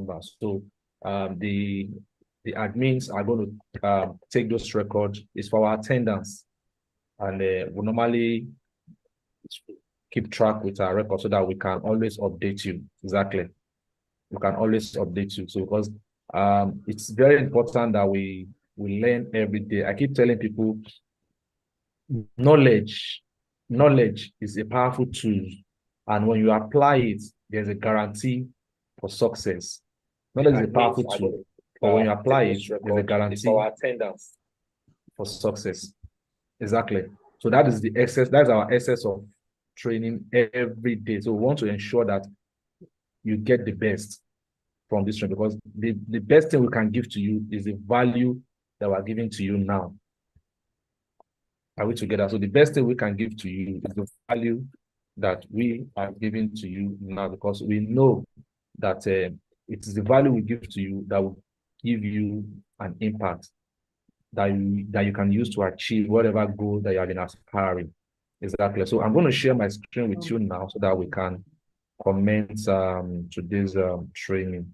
number. So the admins are going to take those records. It's for our attendance, and we normally keep track with our record so that we can always update you. Exactly, we can always update you. So because it's very important that we learn every day. I keep telling people, knowledge is a powerful tool, and when you apply it, there's a guarantee for success. Knowledge is a powerful tool, but when you apply it, there's a guarantee for attendance for success. Exactly. So that is the excess. That's our excess of training every day. So we want to ensure that you get the best from this training, because the best thing we can give to you is the value that we're giving to you now. Are we together? So the best thing we can give to you is the value that we are giving to you now, because we know that it is the value we give to you that will give you an impact that you can use to achieve whatever goal that you have been aspiring. Exactly. So I'm going to share my screen with you now so that we can comment today's training.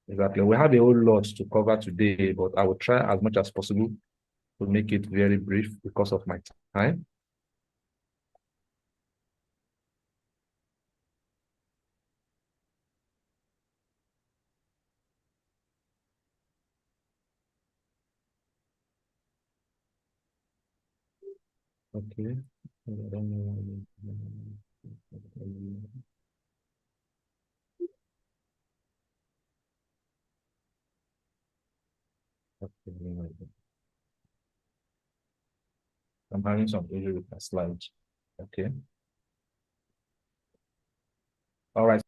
Exactly. We have a whole lot to cover today, but I will try as much as possible to make it very brief because of my time. Okay. I'm having some issue with my slides. Okay. All right.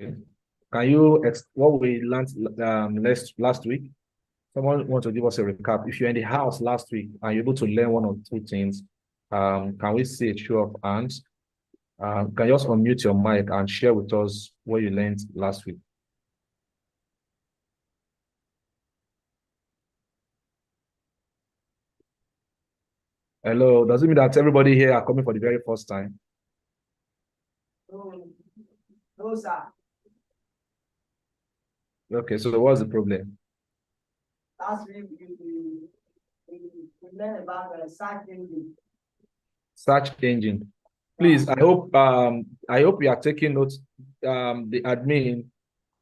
Okay. Can you what we learned last week? Someone want to give us a recap. If you're in the house last week and you're able to learn one or two things, can we see a show of hands? Can you just unmute your mic and share with us what you learned last week? Hello, does it mean that everybody here are coming for the very first time? No, sir. Okay, so what's the problem? Last week we learned about search engine. Search engine. Please, I hope you are taking notes. The admin,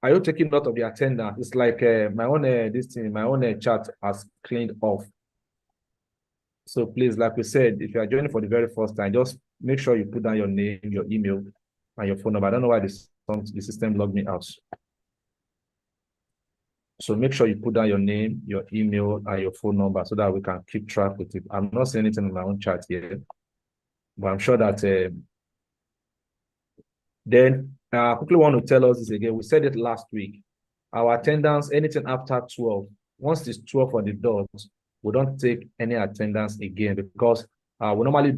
are you taking note of the attendance? It's like my own chat has cleaned off. So please, like we said, if you are joining for the very first time, just make sure you put down your name, your email, and your phone number. I don't know why the system logged me out. So make sure you put down your name, your email, and your phone number so that we can keep track with it. I'm not saying anything in my own chat here, but I'm sure that then I quickly want to tell us this again. We said it last week. Our attendance, anything after 12, once it's 12 on the dot, we don't take any attendance again, because we normally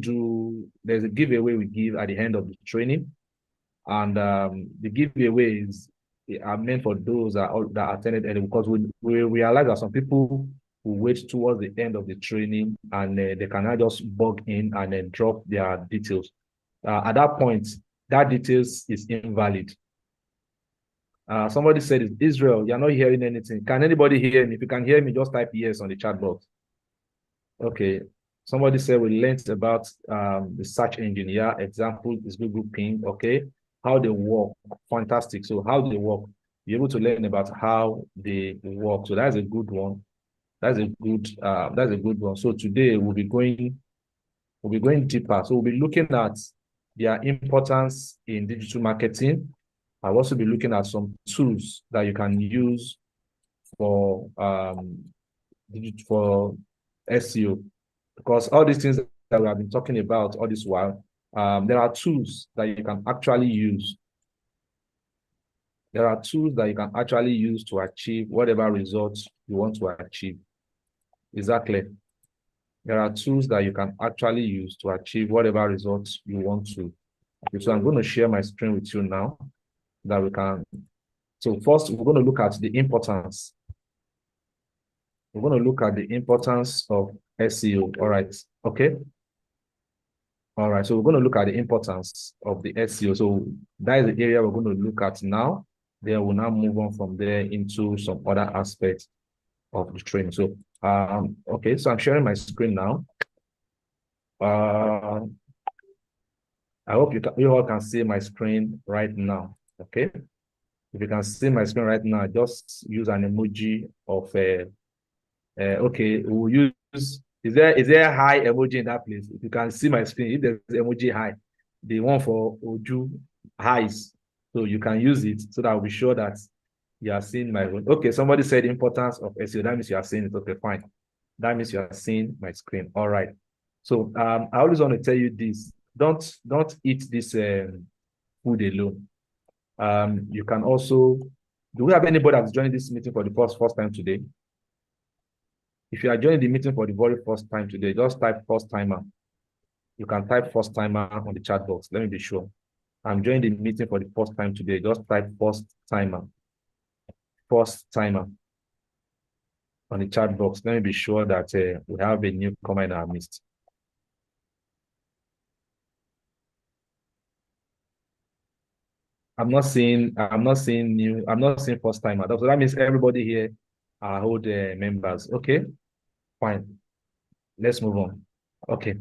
there's a giveaway we give at the end of the training. And the giveaways are meant for those that attended early, because we realize that some people who wait towards the end of the training and they cannot just bug in and then drop their details. At that point, that details is invalid. Somebody said it's Israel. You're not hearing anything. Can anybody hear me? If you can hear me, just type yes on the chat box. Okay. Somebody said we learned about the search engine. Yeah, example is Google Ping. Okay. How they work. Fantastic. So how they work. You're able to learn about how they work. So that's a good one. That's a good one. So today we'll be going deeper. So we'll be looking at their importance in digital marketing. I'll also be looking at some tools that you can use for SEO, because all these things that we have been talking about all this while, there are tools that you can actually use. There are tools that you can actually use to achieve whatever results you want to achieve. Exactly. There are tools that you can actually use to achieve whatever results you want to. Okay, so I'm going to share my screen with you now that we can. So first, we're going to look at the importance. We're going to look at the importance of SEO. All right. Okay. All right. So we're going to look at the importance of the SEO. So that is the area we're going to look at now. Then we'll now move on from there into some other aspects of the training. So, okay. So I'm sharing my screen now. I hope you all can see my screen right now. Okay. If you can see my screen right now, just use an emoji of okay, we'll use, is there a high emoji in that place? If you can see my screen, if there's emoji high, the one for Oju highs, so you can use it so that I'll be sure that you are seeing my own. Okay, somebody said importance of SEO. That means you are seeing it. Okay, fine. That means you are seeing my screen. All right. So I always want to tell you this. Don't eat this food alone. You can also, do we have anybody that's joining this meeting for the first time today? If you are joining the meeting for the very first time today, just type first timer. You can type first timer on the chat box. Let me be sure. I'm joining the meeting for the first time today. Just type first timer. First timer on the chat box. Let me be sure that we have a newcomer in our midst. I'm not seeing first timer. So that means everybody here are old members. Okay, fine. Let's move on. Okay.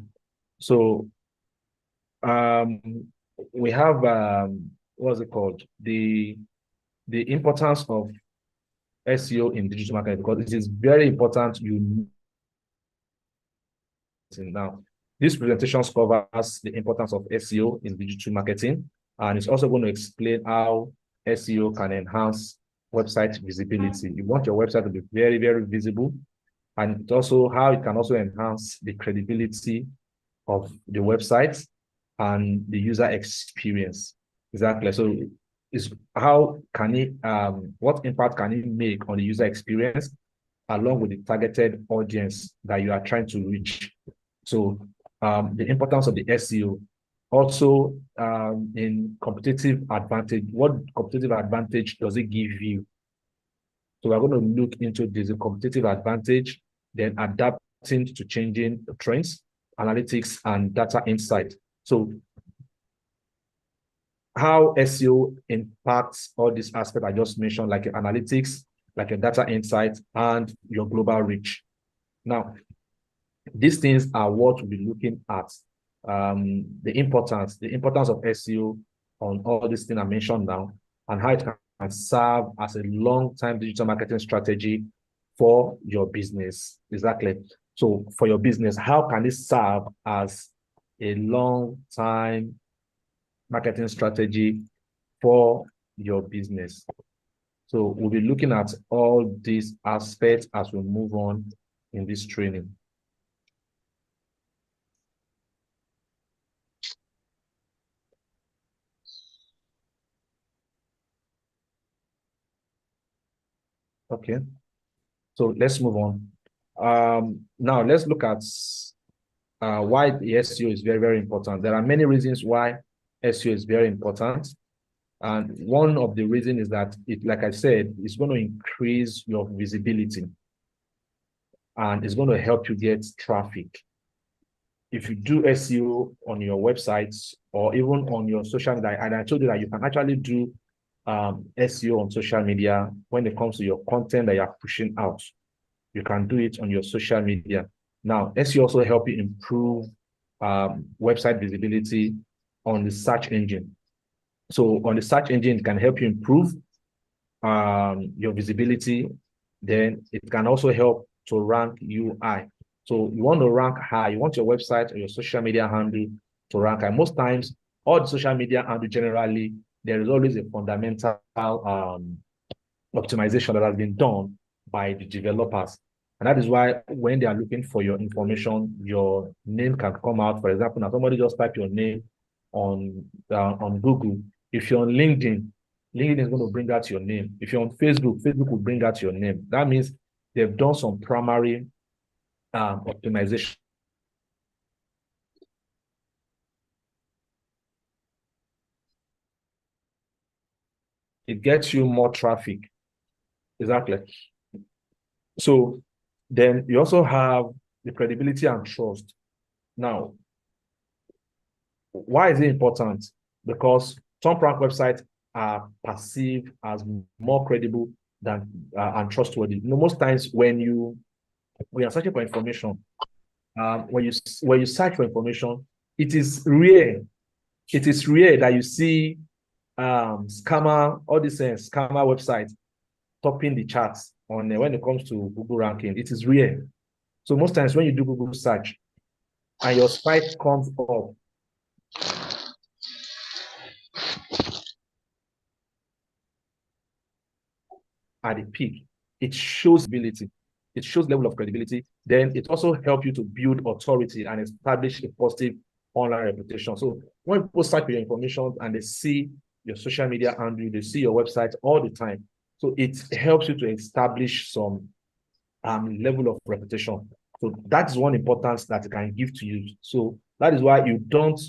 So we have what's it called? The importance of SEO in digital marketing, because it is very important you now. This presentation covers the importance of SEO in digital marketing, and it's also going to explain how SEO can enhance website visibility. You want your website to be very, very visible, and also how it can also enhance the credibility of the website and the user experience. Exactly. So is how can it what impact can it make on the user experience along with the targeted audience that you are trying to reach? So the importance of the SEO, also in competitive advantage. What competitive advantage does it give you? So we're going to look into this competitive advantage, then adapting to changing trends, analytics, and data insight. So how SEO impacts all these aspects I just mentioned, like analytics, like a data insight, and your global reach. Now, these things are what we'll be looking at. The importance of SEO on all these things I mentioned now, and how it can serve as a long-term digital marketing strategy for your business. Exactly. So for your business, how can it serve as a long-time marketing strategy for your business? So we'll be looking at all these aspects as we move on in this training. Okay, so let's move on. Now let's look at why the SEO is very, very important. There are many reasons why SEO is very important. And one of the reasons is that like I said, it's going to increase your visibility and it's going to help you get traffic. If you do SEO on your websites or even on your social media, and I told you that you can actually do SEO on social media when it comes to your content that you're pushing out. You can do it on your social media. Now, SEO also help you improve website visibility on the search engine. So on the search engine, it can help you improve your visibility. Then it can also help to rank you high. So you want to rank high. You want your website or your social media handle to rank high. Most times, all the social media handle generally, there is always a fundamental optimization that has been done by the developers. And that is why when they are looking for your information, your name can come out. For example, now somebody just type your name on Google. If you're on LinkedIn, LinkedIn is going to bring out your name. If you're on Facebook, Facebook will bring out your name. That means they've done some primary optimization. It gets you more traffic. Exactly. So then you also have the credibility and trust. Now, why is it important? Because some prank websites are perceived as more credible than and trustworthy. You know, most times when you are searching for information, when you search for information, it is rare. It is rare that you see scammer, all these scammer websites topping the charts on when it comes to Google ranking. It is rare. So most times when you do Google search and your site comes up at the peak, it shows ability, it shows level of credibility. Then it also helps you to build authority and establish a positive online reputation. So when people search for your information and they see your social media handle, they see your website all the time. So it helps you to establish some level of reputation. So that's one importance that it can give to you. So that is why you don't,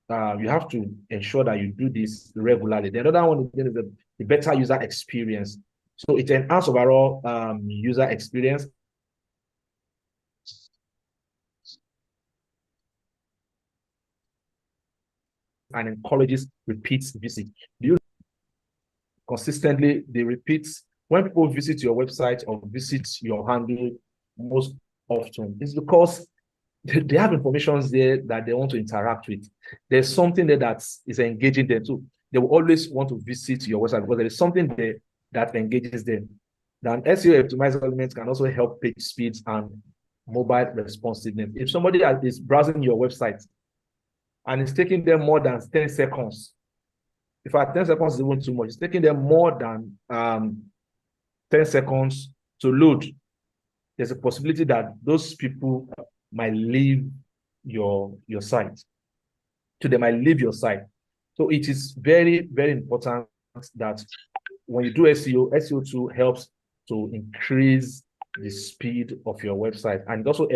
you have to ensure that you do this regularly. The other one is the better user experience. So it enhances overall user experience and encourages repeat visit. Do you consistently they repeat when people visit your website or visit your handle most often? It's because they have information there that they want to interact with. There's something there that is engaging them too. They will always want to visit your website because there is something there that engages them. Then SEO optimized elements can also help page speeds and mobile responsiveness. If somebody is browsing your website and it's taking them more than 10 seconds, in fact, 10 seconds is even too much. It's taking them more than 10 seconds to load. There's a possibility that those people might leave your site. So they might leave your site. So it is very, very important that when you do SEO, SEO2 helps to increase the speed of your website and also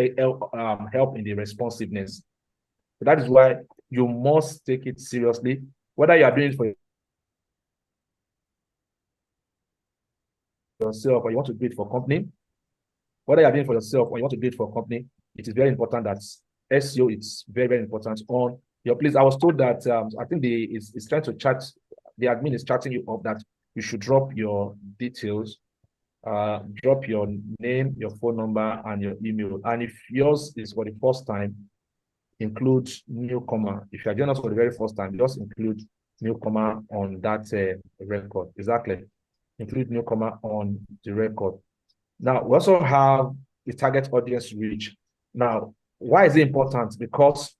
help in the responsiveness. So that is why you must take it seriously, whether you are doing it for yourself or you want to do it for a company. Whether you're doing it for yourself or you want to do it for a company, it is very important that SEO is very, very important on your place. I was told that I think is trying to chat, the admin is chatting you up that you should drop your details, drop your name, your phone number, and your email. And if yours is for the first time, include newcomer. If you're joining us for the very first time, just include newcomer on that record. Exactly. Include newcomer on the record. Now, we also have the target audience reach. Now, why is it important? Because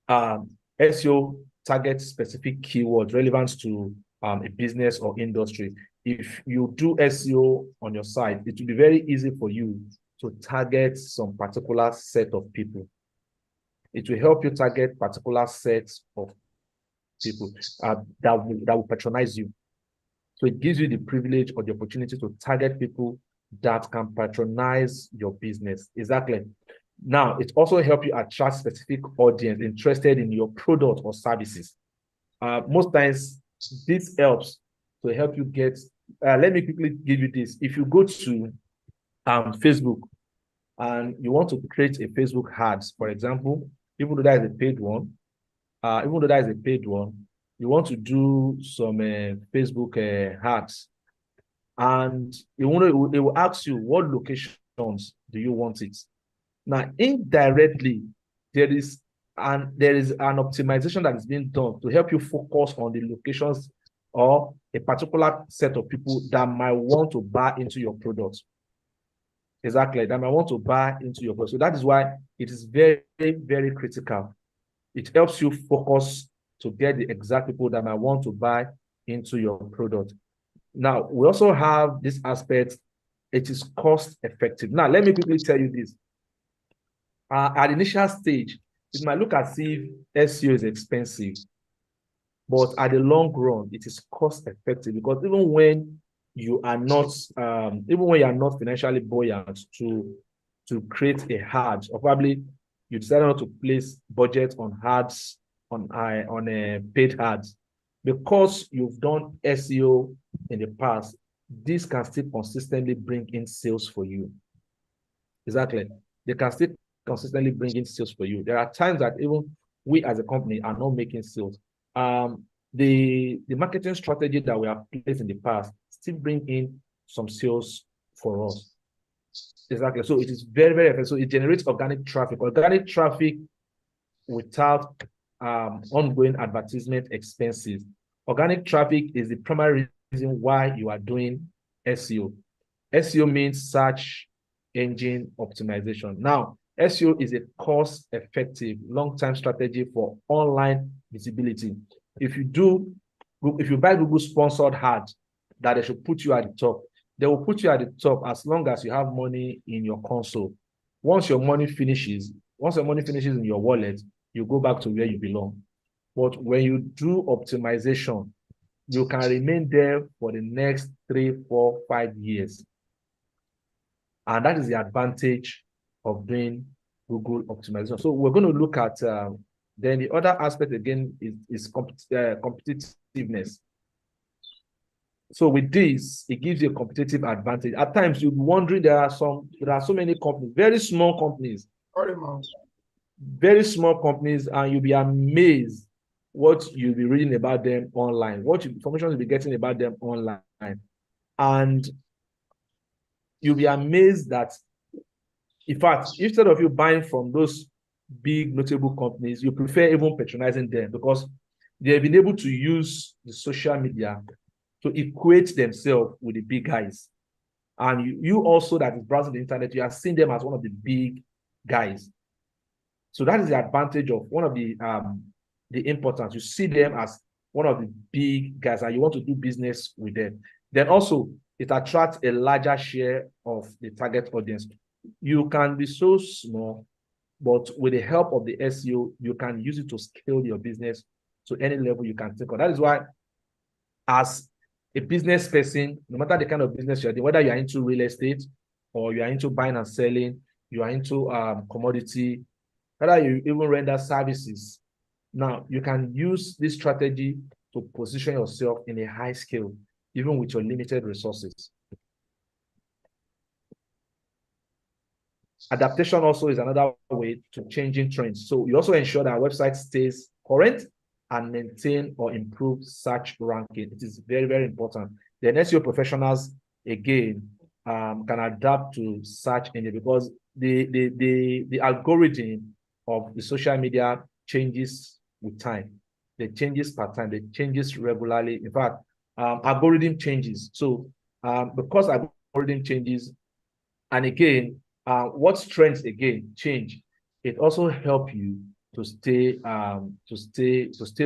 SEO targets specific keywords relevant to a business or industry. If you do SEO on your site, it will be very easy for you to target some particular set of people. It will help you target particular sets of people that will patronize you. So it gives you the privilege or the opportunity to target people that can patronize your business. Exactly. Now, it also helps you attract specific audience interested in your product or services. Most times, this helps to help you get, let me quickly give you this. If you go to Facebook and you want to create a Facebook ads, for example, even though that is a paid one, you want to do some Facebook ads, and it will ask you what locations do you want it. Now, indirectly, there is an optimization that is being done to help you focus on the locations or a particular set of people that might want to buy into your product. Exactly, that might want to buy into your product. So that is why it is very, very critical. It helps you focus to get the exact people that might want to buy into your product. Now, we also have this aspect, it is cost effective. Now, let me quickly tell you this. At initial stage, it might look as if SEO is expensive, but at the long run, it is cost effective, because even when you are not, financially buoyant to create a ad, or probably you decided not to place budget on ads, on paid ads, because you've done SEO in the past, this can still consistently bring in sales for you. Exactly. They can still consistently bring in sales for you. There are times that even we as a company are not making sales. The marketing strategy that we have placed in the past still bring in some sales for us. Exactly. So it is very, very effective. So it generates organic traffic. Organic traffic without ongoing advertisement expenses. Organic traffic is the primary reason why you are doing SEO. SEO means search engine optimization. Now, SEO is a cost-effective, long-term strategy for online visibility. If you buy Google sponsored ad, that they should put you at the top, they will put you at the top as long as you have money in your console. Once your money finishes in your wallet, you go back to where you belong. But when you do optimization, you can remain there for the next 3, 4, 5 years. And that is the advantage of doing Google optimization. So we're going to look at, then the other aspect again is competitiveness. So with this, it gives you a competitive advantage. At times, you'll be wondering, there are so many companies, very small companies, and you'll be amazed what you'll be reading about them online, what information you'll be getting about them online. And you'll be amazed that, in fact, instead of you buying from those big notable companies, you prefer even patronizing them, because they've been able to use the social media to equate themselves with the big guys. And you also, that is browsing the internet, you are seeing them as one of the big guys. So that is the advantage of one of the importance. You see them as one of the big guys, and you want to do business with them. Then also, it attracts a larger share of the target audience. You can be so small, but with the help of the SEO, you can use it to scale your business to any level you can think of. That is why, as a business person, no matter the kind of business you're doing, whether you're into real estate or you're into buying and selling, you are into commodity, whether you even render services, now you can use this strategy to position yourself in a high scale, even with your limited resources. Adaptation also is another way to changing trends. So you also ensure that our website stays current and maintain or improve search ranking. It is very, very important. The SEO professionals, again, can adapt to search engine, because the algorithm of the social media changes with time. They changes per time. They changes regularly. In fact, algorithm changes. So because algorithm changes, and again, what trends again change, it also helps you to stay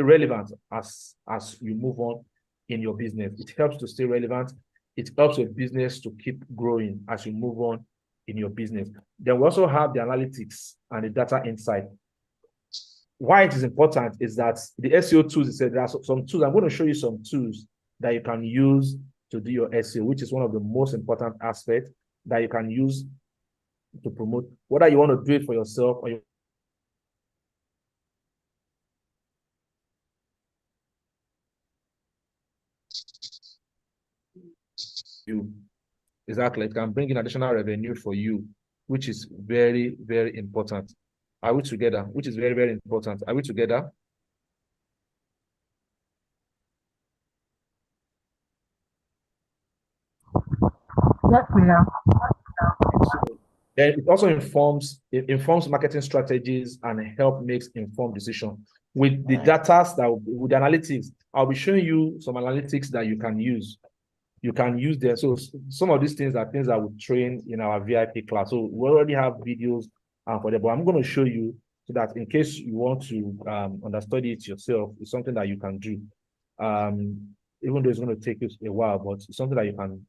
relevant as you move on in your business. It helps to stay relevant. It helps your business to keep growing as you move on in your business. Then we also have the analytics and the data insight. Why it is important is that the SEO tools, there are some tools. I'm going to show you some tools that you can use to do your SEO, which is one of the most important aspects that you can use to promote, whether you want to do it for yourself or you. Exactly. It can bring in additional revenue for you, which is very, very important. Are we together? Which is very, very important. Are we together? Yes, we are. So then it also informs marketing strategies and help makes informed decision. With the data with the analytics, I'll be showing you some analytics that you can use. You can use them. So some of these things are things that we train in our VIP class. So we already have videos for them, but I'm going to show you so that in case you want to understudy it yourself, it's something that you can do. Even though it's going to take you a while, but it's something that you can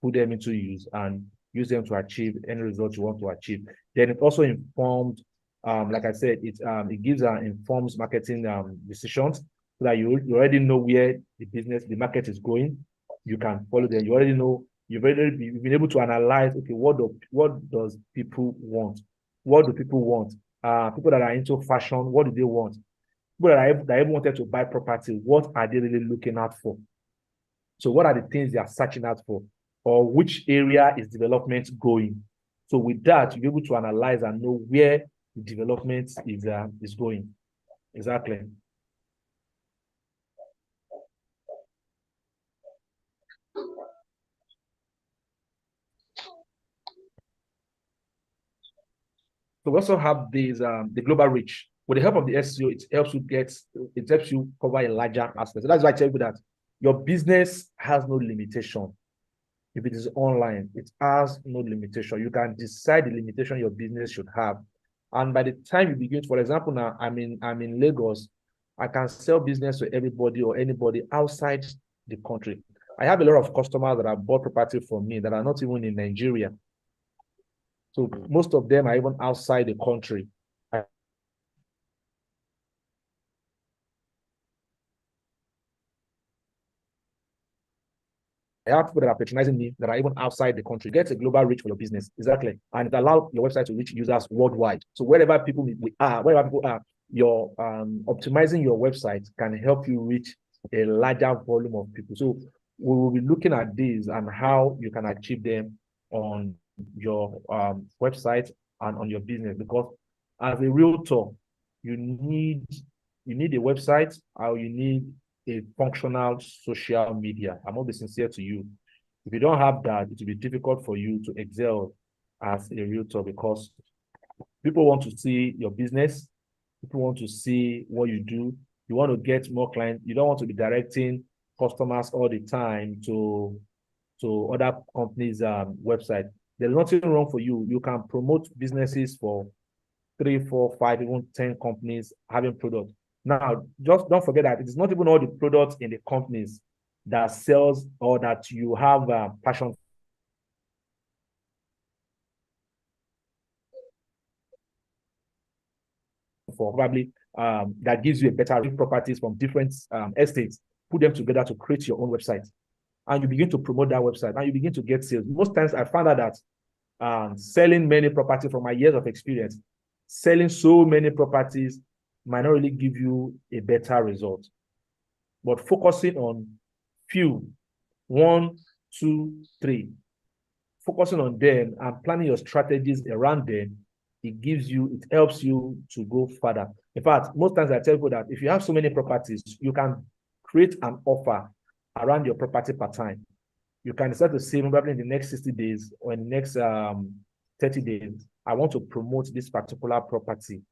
put them into use and use them to achieve any result you want to achieve. Then it also informed, like I said, it gives informs marketing decisions so that you already know where the market is going. You can follow them. You already know. You've been able to analyze. Okay, what does people want? What do people want? People that are into fashion, what do they want? People that even wanted to buy property, what are they really looking out for? So what are the things they are searching out for? Or which area is development going? So with that, you're able to analyze and know where the development is going. Exactly. So we also have the global reach. With the help of the SEO, it helps you cover a larger aspect. So that's why I tell you that your business has no limitation. If it is online, it has no limitation. You can decide the limitation your business should have. And by the time you begin, for example, now I'm in Lagos, I can sell business to everybody or anybody outside the country. I have a lot of customers that have bought property from me that are not even in Nigeria. So most of them are even outside the country. I have people that are patronizing me that are even outside the country. Get a global reach for your business. Exactly. And it allows your website to reach users worldwide. So wherever people are, your optimizing your website can help you reach a larger volume of people. So we will be looking at these and how you can achieve them on your website and on your business. Because as a realtor, you need a website or you need a functional social media. I'm going to be sincere to you. If you don't have that, it will be difficult for you to excel as a realtor because people want to see your business. People want to see what you do. You want to get more clients. You don't want to be directing customers all the time to other companies' website. There's nothing wrong for you. You can promote businesses for 3, 4, 5, even 10 companies having products. Now, just don't forget that it is not even all the products in the companies that sells or that you have passion for, probably that gives you a better properties from different estates. Put them together to create your own website. And you begin to promote that website and you begin to get sales. Most times I found out that selling many properties from my years of experience, selling so many properties might not really give you a better result. But focusing on few, 1, 2, 3, focusing on them and planning your strategies around them, it helps you to go further. In fact, most times I tell people that if you have so many properties, you can create an offer around your property per time. You can decide to say, probably in the next 60 days or in the next 30 days, I want to promote this particular property.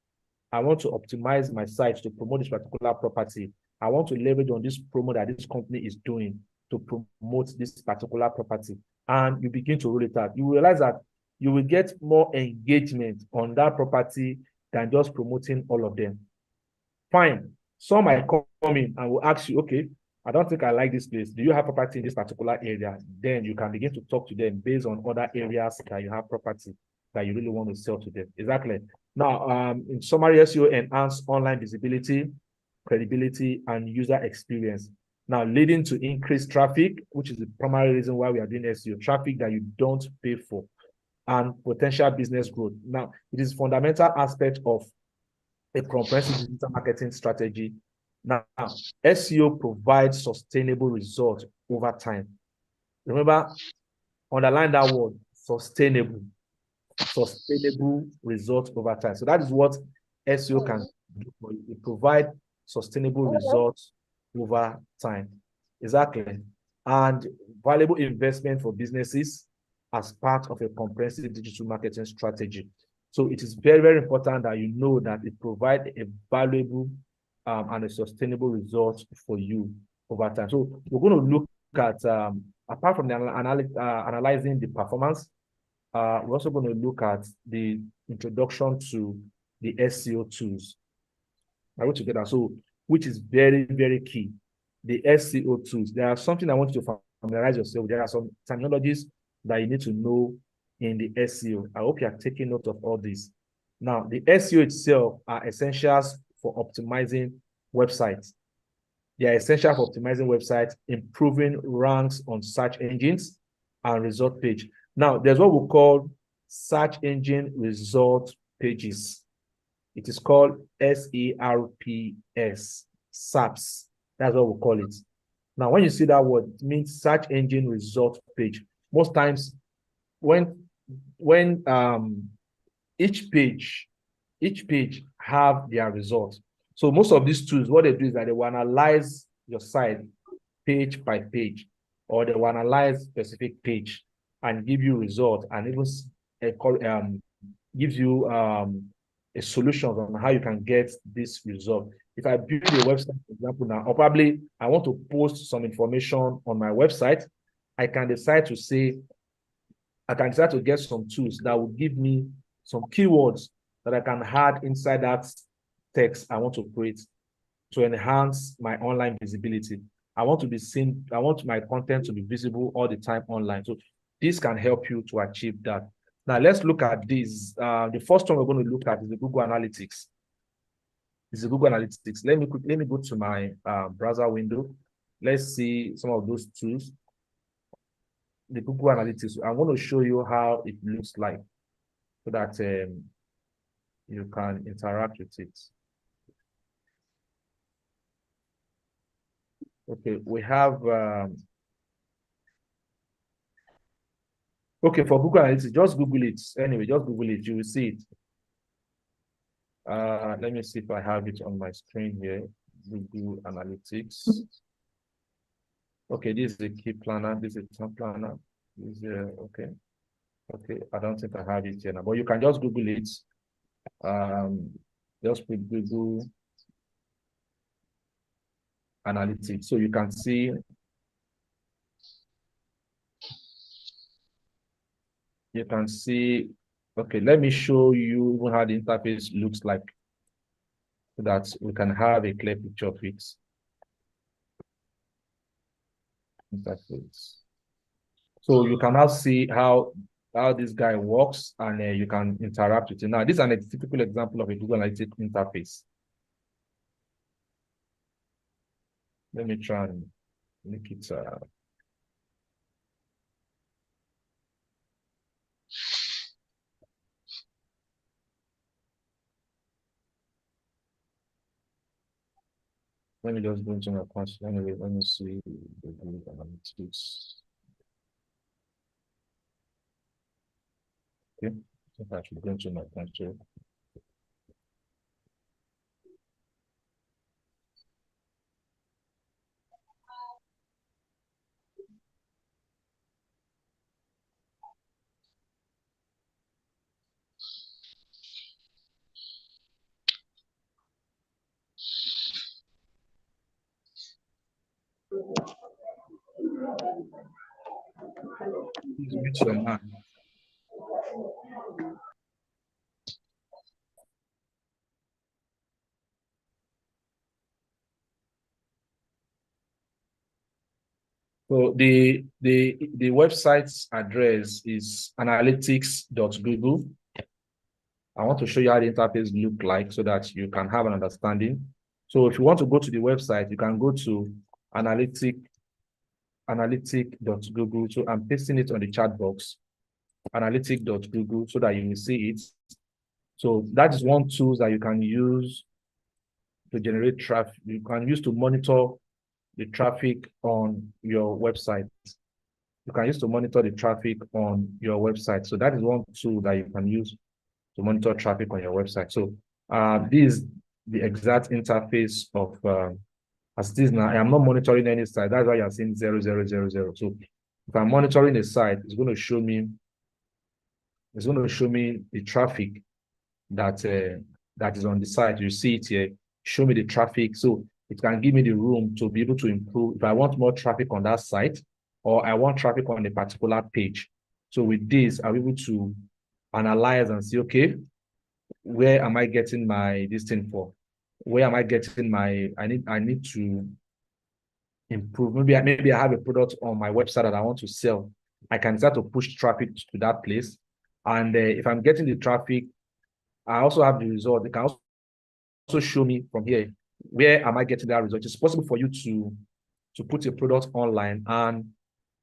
I want to optimize my site to promote this particular property. I want to leverage on this promo that this company is doing to promote this particular property. And you begin to roll it out. You realize that you will get more engagement on that property than just promoting all of them. Fine. Some might come in and will ask you, okay, I don't think I like this place. Do you have property in this particular area? Then you can begin to talk to them based on other areas that you have property that you really want to sell to them. Exactly. Now, in summary, SEO enhance online visibility, credibility, and user experience. Now, leading to increased traffic, which is the primary reason why we are doing SEO, traffic that you don't pay for, and potential business growth. Now, it is fundamental aspect of a comprehensive digital marketing strategy. Now, SEO provides sustainable results over time. Remember, underline that word, sustainable. Sustainable results over time. So that is what SEO can do for you. It provides sustainable results over time. Exactly. and valuable investment for businesses as part of a comprehensive digital marketing strategy. So it is very, very important that you know that it provides a valuable and a sustainable result for you over time. So we're going to look at, apart from the analyzing the performance, we're also going to look at the introduction to the SEO tools. Are we together? So, which is very, very key. The SEO tools. There are something I want you to familiarize yourself. There are some terminologies that you need to know in the SEO. I hope you are taking note of all this. Now, the SEO itself are essentials for optimizing websites. They are essential for optimizing websites, improving ranks on search engines and result page. Now, there's what we call search engine result pages. It is called SERPs, SAPs. That's what we call it. Now, when you see that word, it means search engine result page. Most times, when each page have their results. So most of these tools, what they do is that they will analyze your site page by page, or they will analyze specific page and give you results, and even gives you a solution on how you can get this result. If I build a website, for example, now, or probably I want to post some information on my website, I can decide to get some tools that will give me some keywords that I can add inside that text I want to create to enhance my online visibility. I want to be seen. I want my content to be visible all the time online. So this can help you to achieve that. Now let's look at this. The first one we're going to look at is the Google Analytics. This is Google Analytics. Let me go to my browser window. Let's see some of those tools. The Google Analytics. I'm going to show you how it looks like so that you can interact with it. Okay, we have okay, for Google Analytics, just Google it. Anyway, just Google it, you will see it. Let me see if I have it on my screen here. Google Analytics. Okay, this is the key planner. This is the planner. This is okay. Okay, I don't think I have it here now, but you can just Google it. Just put Google Analytics, so you can see. You can see. Okay, let me show you how the interface looks like, so that we can have a clear picture of it. Interface. So you can now see how this guy works, and you can interact with it. Now, this is a typical example of a Google Analytics interface. Let me try and make it. Let me just go into my account. Anyway, let me see the Google Analytics. Okay, so I should go into my console. Please mute your mic. So the website's address is analytics.google. I want to show you how the interface look like so that you can have an understanding. So if you want to go to the website, you can go to analytic.google. So I'm pasting it on the chat box, analytic.google, so that you will see it. So that is one tool that you can use to generate traffic. You can use to monitor the traffic on your website. You can use to monitor the traffic on your website. So that is one tool that you can use to monitor traffic on your website. So this is the exact interface of As it is now, I am not monitoring any site. That's why you're seeing 0000. So if I'm monitoring a site, it's going to show me the traffic that is on the site. You see it here. Show me the traffic. So it can give me the room to be able to improve if I want more traffic on that site, or I want traffic on a particular page. So with this, I'll be able to analyze and see, okay, where am I getting this thing for? Where am I getting I need to improve. Maybe I have a product on my website that I want to sell. I can start to push traffic to that place. And if I'm getting the traffic, I also have the result. They can also show me from here, where am I getting that result? It's possible for you to put a product online and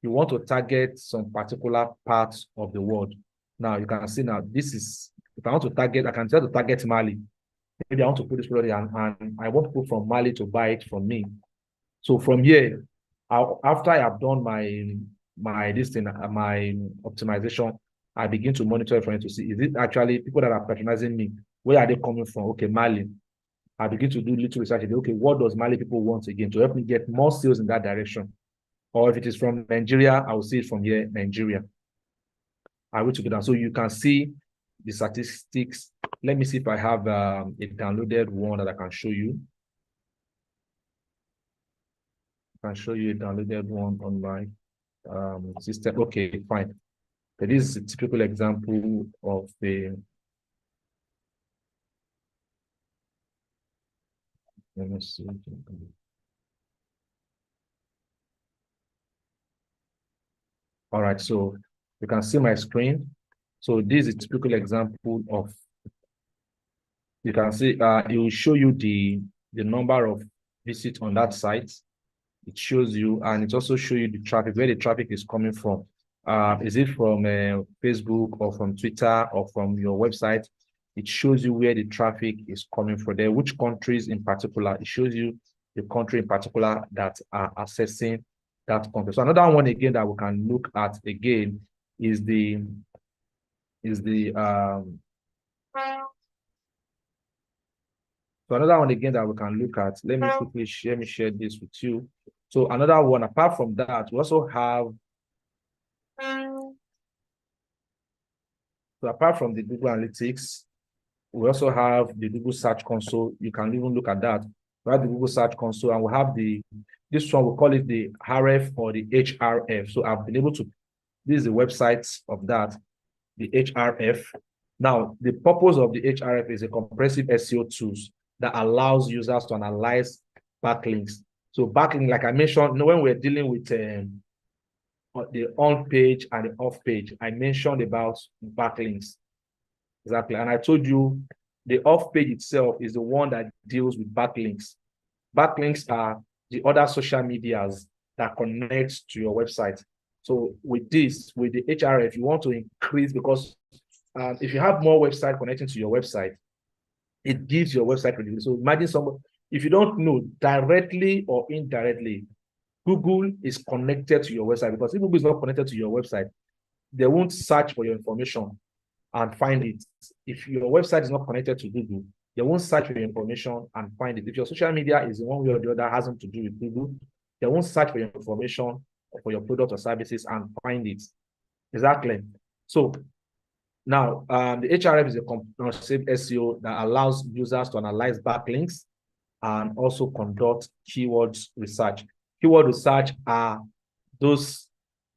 you want to target some particular parts of the world. Now you can see now, this is, if I want to target, I can try to target Mali. Maybe I want to put this product and I want people from Mali to buy it from me. So from here, after I have done my optimization, I begin to monitor it for it to see, is it actually people that are patronizing me? Where are they coming from? Okay, Mali. I begin to do little research. Okay, what does Mali people want again to help me get more sales in that direction? Or if it is from Nigeria, I will see it from here, Nigeria. I will together. So you can see the statistics. Let me see if I have a downloaded one that I can show you. I can show you a downloaded one on my system. Okay, fine. So this is a typical example of the. Let me see. All right, so you can see my screen. So this is a typical example of. You can see it will show you the number of visits on that site. It shows you, and it also shows you the traffic, where the traffic is coming from. Is it from Facebook or from Twitter or from your website? It shows you where the traffic is coming from there, which countries in particular. It shows you the country in particular that are accessing that country. So another one again that we can look at again is the so another one again that we can look at. Let me quickly share this with you. So another one, apart from that, we also have. So apart from the Google Analytics, we also have the Google Search Console. You can even look at that. We have the Google Search Console, and we have this one, we call it the RF or the HRF. So I've been able to, this is the website of that, the HRF. Now, the purpose of the HRF is a comprehensive SEO tools that allows users to analyze backlinks. So backlink, like I mentioned, when we're dealing with the on page and the off page, I mentioned about backlinks. Exactly. And I told you the off page itself is the one that deals with backlinks. Backlinks are the other social medias that connect to your website. So with the HRF, you want to increase, because if you have more website connecting to your website, it gives your website credibility. So imagine if you don't know, directly or indirectly, Google is connected to your website, because if Google is not connected to your website, they won't search for your information and find it. If your website is not connected to Google, they won't search for your information and find it. If your social media is in one way or the other hasn't to do with Google, they won't search for your information or for your product or services and find it. Exactly. So now, the HRF is a comprehensive SEO that allows users to analyze backlinks and also conduct keywords research. Keyword research are those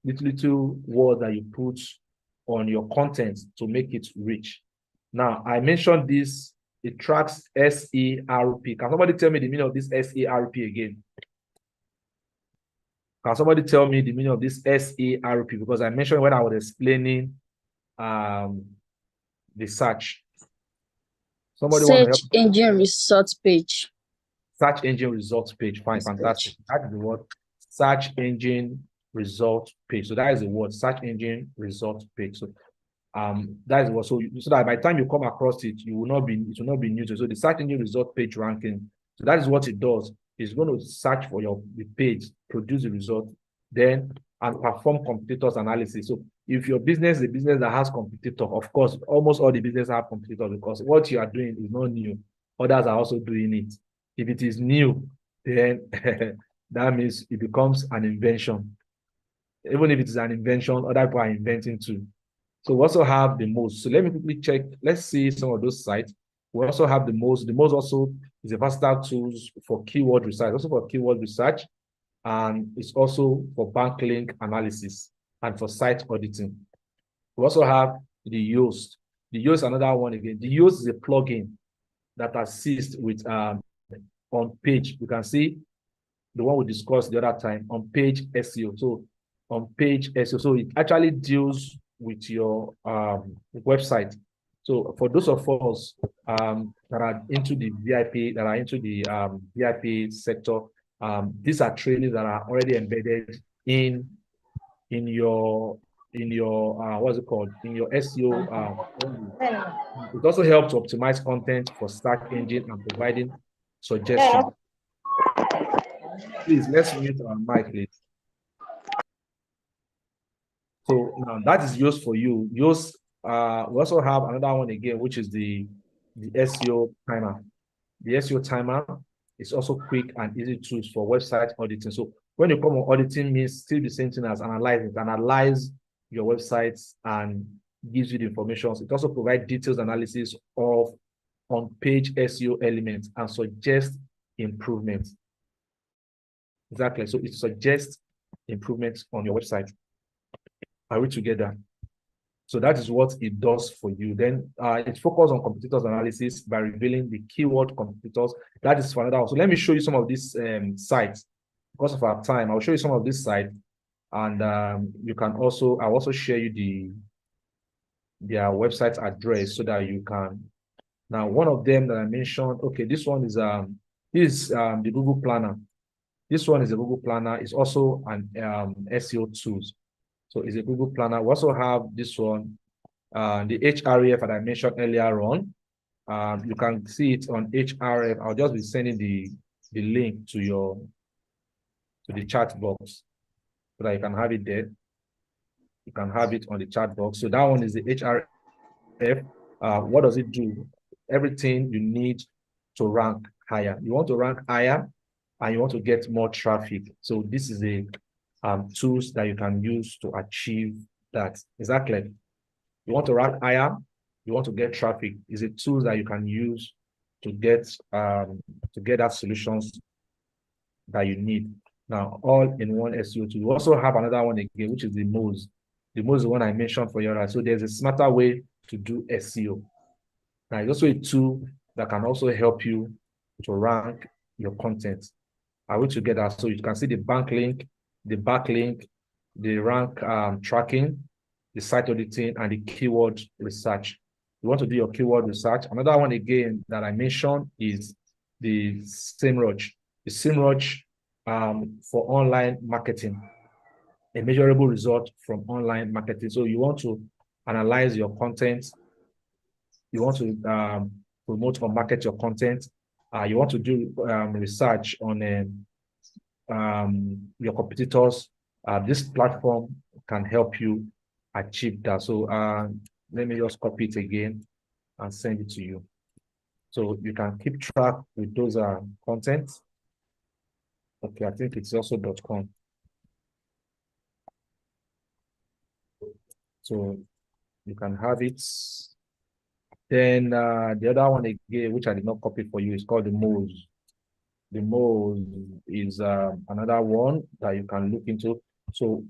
little words that you put on your content to make it rich. Now, I mentioned this, it tracks SERP. Can somebody tell me the meaning of this SERP again? Can somebody tell me the meaning of this SERP? Because I mentioned when I was explaining the search. Somebody want to help? Search engine results page. Search engine results page. Fine, fantastic. That is the word. Search engine result page. So that is the word. Search engine result page. So that is what. So that by the time you come across it, it will not be new to you. So the search engine result page ranking. So that is what it does. It's going to search for the page, produce the result, then and perform competitors analysis. So if your business is a business that has competitors, of course, almost all the businesses have competitors, because what you are doing is not new. Others are also doing it. If it is new, then that means it becomes an invention. Even if it is an invention, other people are inventing too. So we also have the most. So let me quickly check. Let's see some of those sites. We also have the most. The most also is a versatile tools for keyword research, also for keyword research, and it's also for backlink analysis and for site auditing. We also have the Yoast. The Yoast is another one again. The Yoast is a plugin that assists with on page. You can see the one we discussed the other time on page SEO. So on page SEO, so it actually deals with your website. So for those of us that are into the VIP, that are into the VIP sector, these are trainings that are already embedded in your what's it called, in your SEO. It also helps to optimize content for search engine and providing suggestions. Please, let's mute our mic, please. So now that is used for you. Use we also have another one again, which is the SEO timer. The SEO timer is also quick and easy tools for website auditing. So when you come on auditing, means still the same thing as analyzing. Analyze your websites and gives you the information. It also provides detailed analysis of on-page SEO elements and suggests improvements. Exactly. So it suggests improvements on your website. Are we together? So that is what it does for you. Then it focuses on competitors analysis by revealing the keyword competitors. That is for another one. So let me show you some of these sites. Because of our time, I'll show you some of these sites. And you can also, I'll also share you their website address so that you can. Now, one of them that I mentioned, okay, this one is the Google Planner. This one is a Google Planner. It's also an SEO tools. So it's a Google Planner. We also have this one, the Href that I mentioned earlier on. You can see it on Href. I'll just be sending the link to the chat box so that you can have it there. You can have it on the chat box. So that one is the Href. What does it do? Everything you need to rank higher. You want to rank higher and you want to get more traffic. So this is a tools that you can use to achieve that. Exactly. You want to rank higher, you want to get traffic. Is a tools that you can use to get that solutions that you need. Now, all in one SEO tool. We also have another one again, which is the Moz. The Moz is the one I mentioned for you. So there's a smarter way to do SEO. Now, it's also a tool that can also help you to rank your content. Are we together? So you can see the backlink, the rank tracking, the site auditing, and the keyword research. You want to do your keyword research. Another one again that I mentioned is the SEMrush. The SEMrush for online marketing, a measurable result from online marketing. So you want to analyze your content. You want to promote or market your content. You want to do research on your competitors. This platform can help you achieve that. So let me just copy it again and send it to you. So you can keep track with those contents. Okay, I think it's also .com. So you can have it. Then the other one again, which I did not copy for you, is called the Moz. The Moz is another one that you can look into. So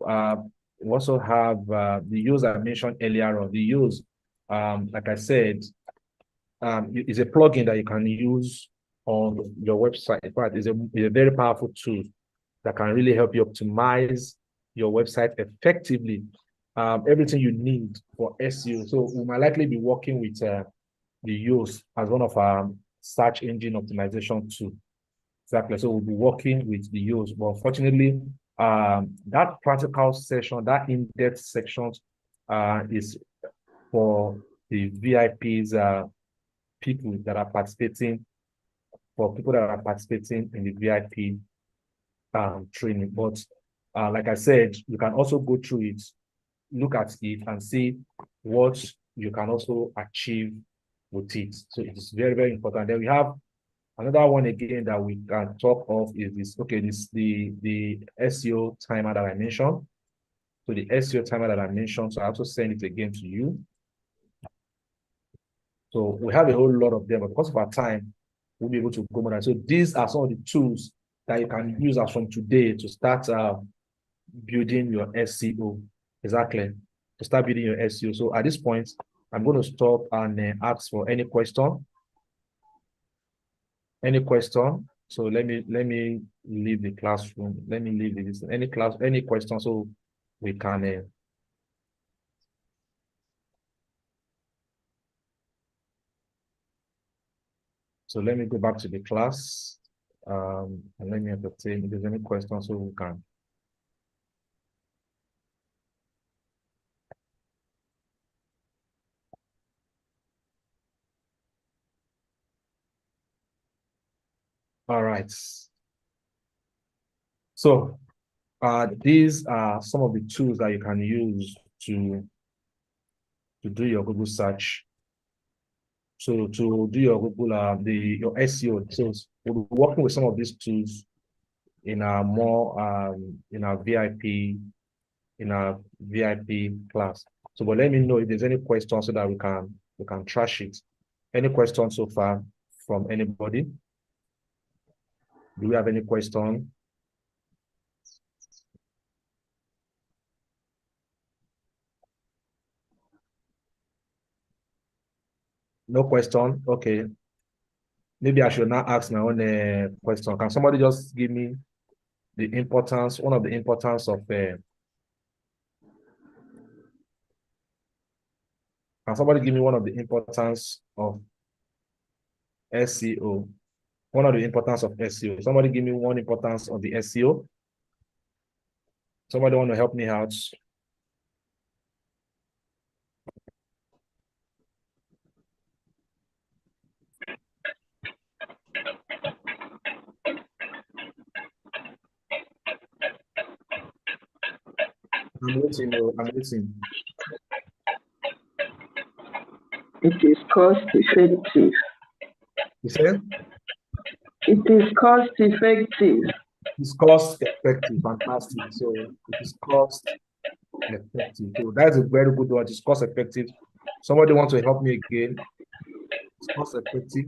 we also have the Yoast I mentioned earlier on. The Yoast, like I said, is a plugin that you can use on your website. In fact, it's a very powerful tool that can really help you optimize your website effectively. Everything you need for SEO. So we might likely be working with the Yoast as one of our search engine optimization tools. Exactly. So we'll be working with the Yoast. But unfortunately, that practical session, that in-depth section is for the VIPs, people that are participating, for people that are participating in the VIP training. But like I said, you can also go through it, look at it, and see what you can also achieve with it. So it is very, very important. Then we have Another one again that we can talk of is this. Okay, the SEO timer that I mentioned. So the SEO timer that I mentioned, so I also send it again to you. So we have a whole lot of them, but because of our time, we'll be able to go more. So these are some of the tools that you can use as from today to start building your SEO. Exactly. To start building your SEO. So at this point, I'm going to stop and ask for any question. Any question? So let me leave the classroom. Let me leave this. Any question so we can so let me go back to the class. And let me entertain if there's any questions so we can. All right. So these are some of the tools that you can use to do your Google search. So to do your Google your SEO. So we'll be working with some of these tools in our more in our VIP class. So but let me know if there's any questions so that we can trash it. Any questions so far from anybody? Do we have any question? No question. Okay. Maybe I should not ask my own question. Can somebody just give me the importance, one of the importance of can somebody give me one of the importance of SEO? One of the importance of SEO. Somebody give me one importance of the SEO. Somebody want to help me out? I'm waiting. I'm waiting. It is cost effective. You said? It is cost effective. It's cost effective. Fantastic. So it is cost effective. So that's a very good word. It's cost effective. Somebody want to help me again? It's cost effective.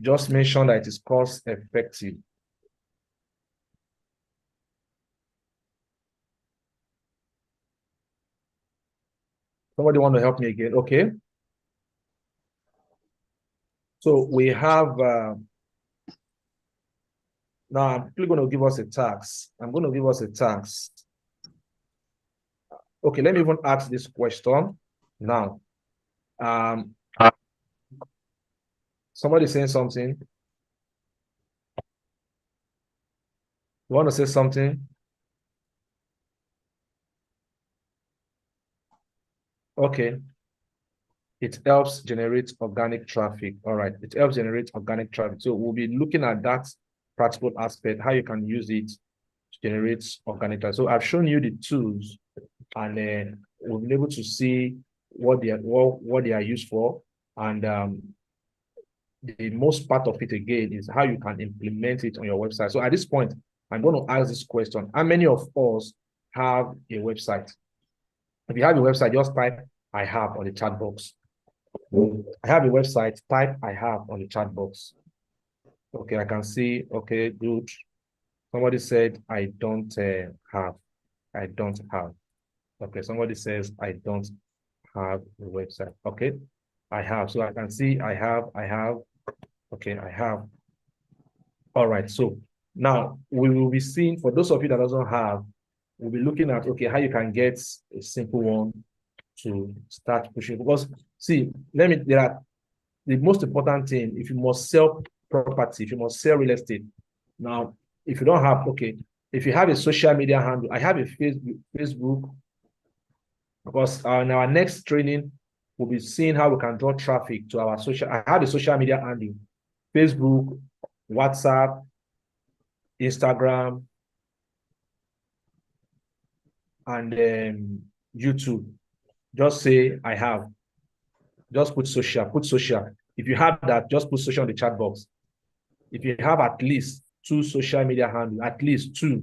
Just mention that it is cost effective. Somebody want to help me again? Okay. So we have now I'm actually going to give us a task. I'm going to give us a task. Okay, let me even ask this question now. Somebody saying something. You want to say something? Okay. It helps generate organic traffic. All right. It helps generate organic traffic. So we'll be looking at that practical aspect, how you can use it to generate organic traffic. So I've shown you the tools, and we'll be able to see what they are used for. And the most part of it again is how you can implement it on your website. So at this point, I'm going to ask this question. How many of us have a website? If you have a website, just type I have on the chat box. I have a website, type I have on the chat box. Okay, I can see, okay, good. Somebody said I don't have. I don't have. Okay, somebody says I don't have a website. Okay, I have. So I can see I have. Okay, I have. All right, so now we will be seeing, for those of you that doesn't have, we'll be looking at, okay, how you can get a simple one to start pushing. Because see, the most important thing, if you must sell property, if you must sell real estate. Now, if you don't have, okay, if you have a social media handle, I have a Facebook, because in our next training, we'll be seeing how we can draw traffic to our I have a social media handle, Facebook, WhatsApp, Instagram, and YouTube. Just say I have. Just put social. If you have that, just put social on the chat box. if you have at least 2 social media handles, at least 2,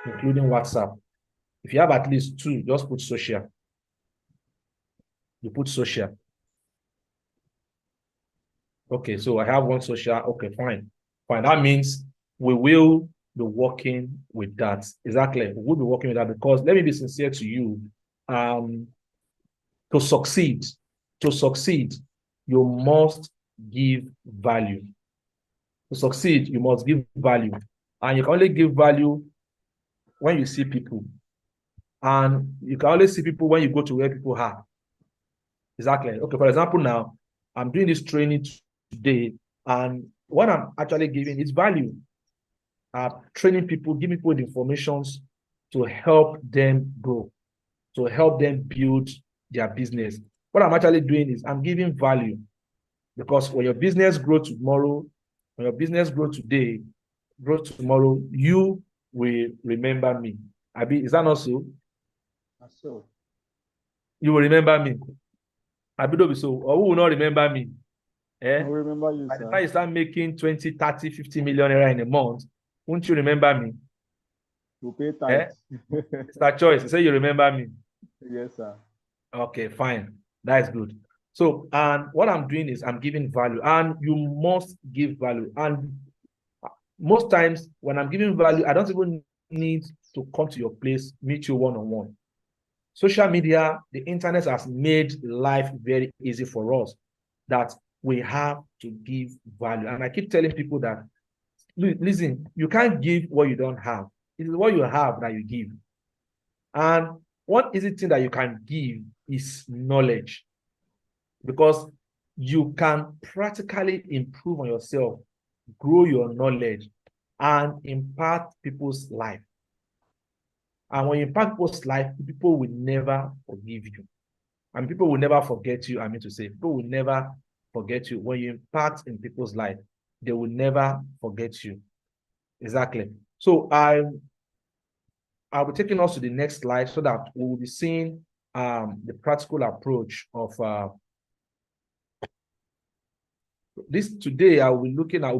including WhatsApp. If you have at least 2, just put social. You put social. Okay, so I have 1 social. Okay, fine. Fine. That means we will be working with that. Exactly. We will be working with that because let me be sincere to you. To succeed, you must give value. To succeed, you must give value. And you can only give value when you see people. And you can only see people when you go to where people are. Exactly. Okay, for example, now, I'm doing this training today, and what I'm actually giving is value. Training people, giving people the information to help them grow, to help them build their business. What I'm actually doing is I'm giving value, because when your business grows tomorrow, when your business grows today, grows tomorrow, you will remember me. Abi, is that not so? That's so. You will remember me. Abi, don't be so. Or who will not remember me? I remember you, By the sir. time you start making 20, 30, 50 million naira in a month, won't you remember me? You pay tax. It's that choice. You say you remember me. Yes, sir. Okay, fine. That's good. So, and what I'm doing is I'm giving value, and you must give value. And most times when I'm giving value, I don't even need to come to your place, meet you one-on-one. Social media, the internet has made life very easy for us, that we have to give value. And I keep telling people that, listen, you can't give what you don't have. It is what you have that you give. And one easy thing that you can give is knowledge, because you can practically improve on yourself, grow your knowledge, and impact people's life. And when you impact people's life, people will never forgive you. And people will never forget you. I mean to say, people will never forget you. When you impact in people's life, they will never forget you. Exactly. So I'll be taking us to the next slide so that we will be seeing the practical approach of this. Today we'll be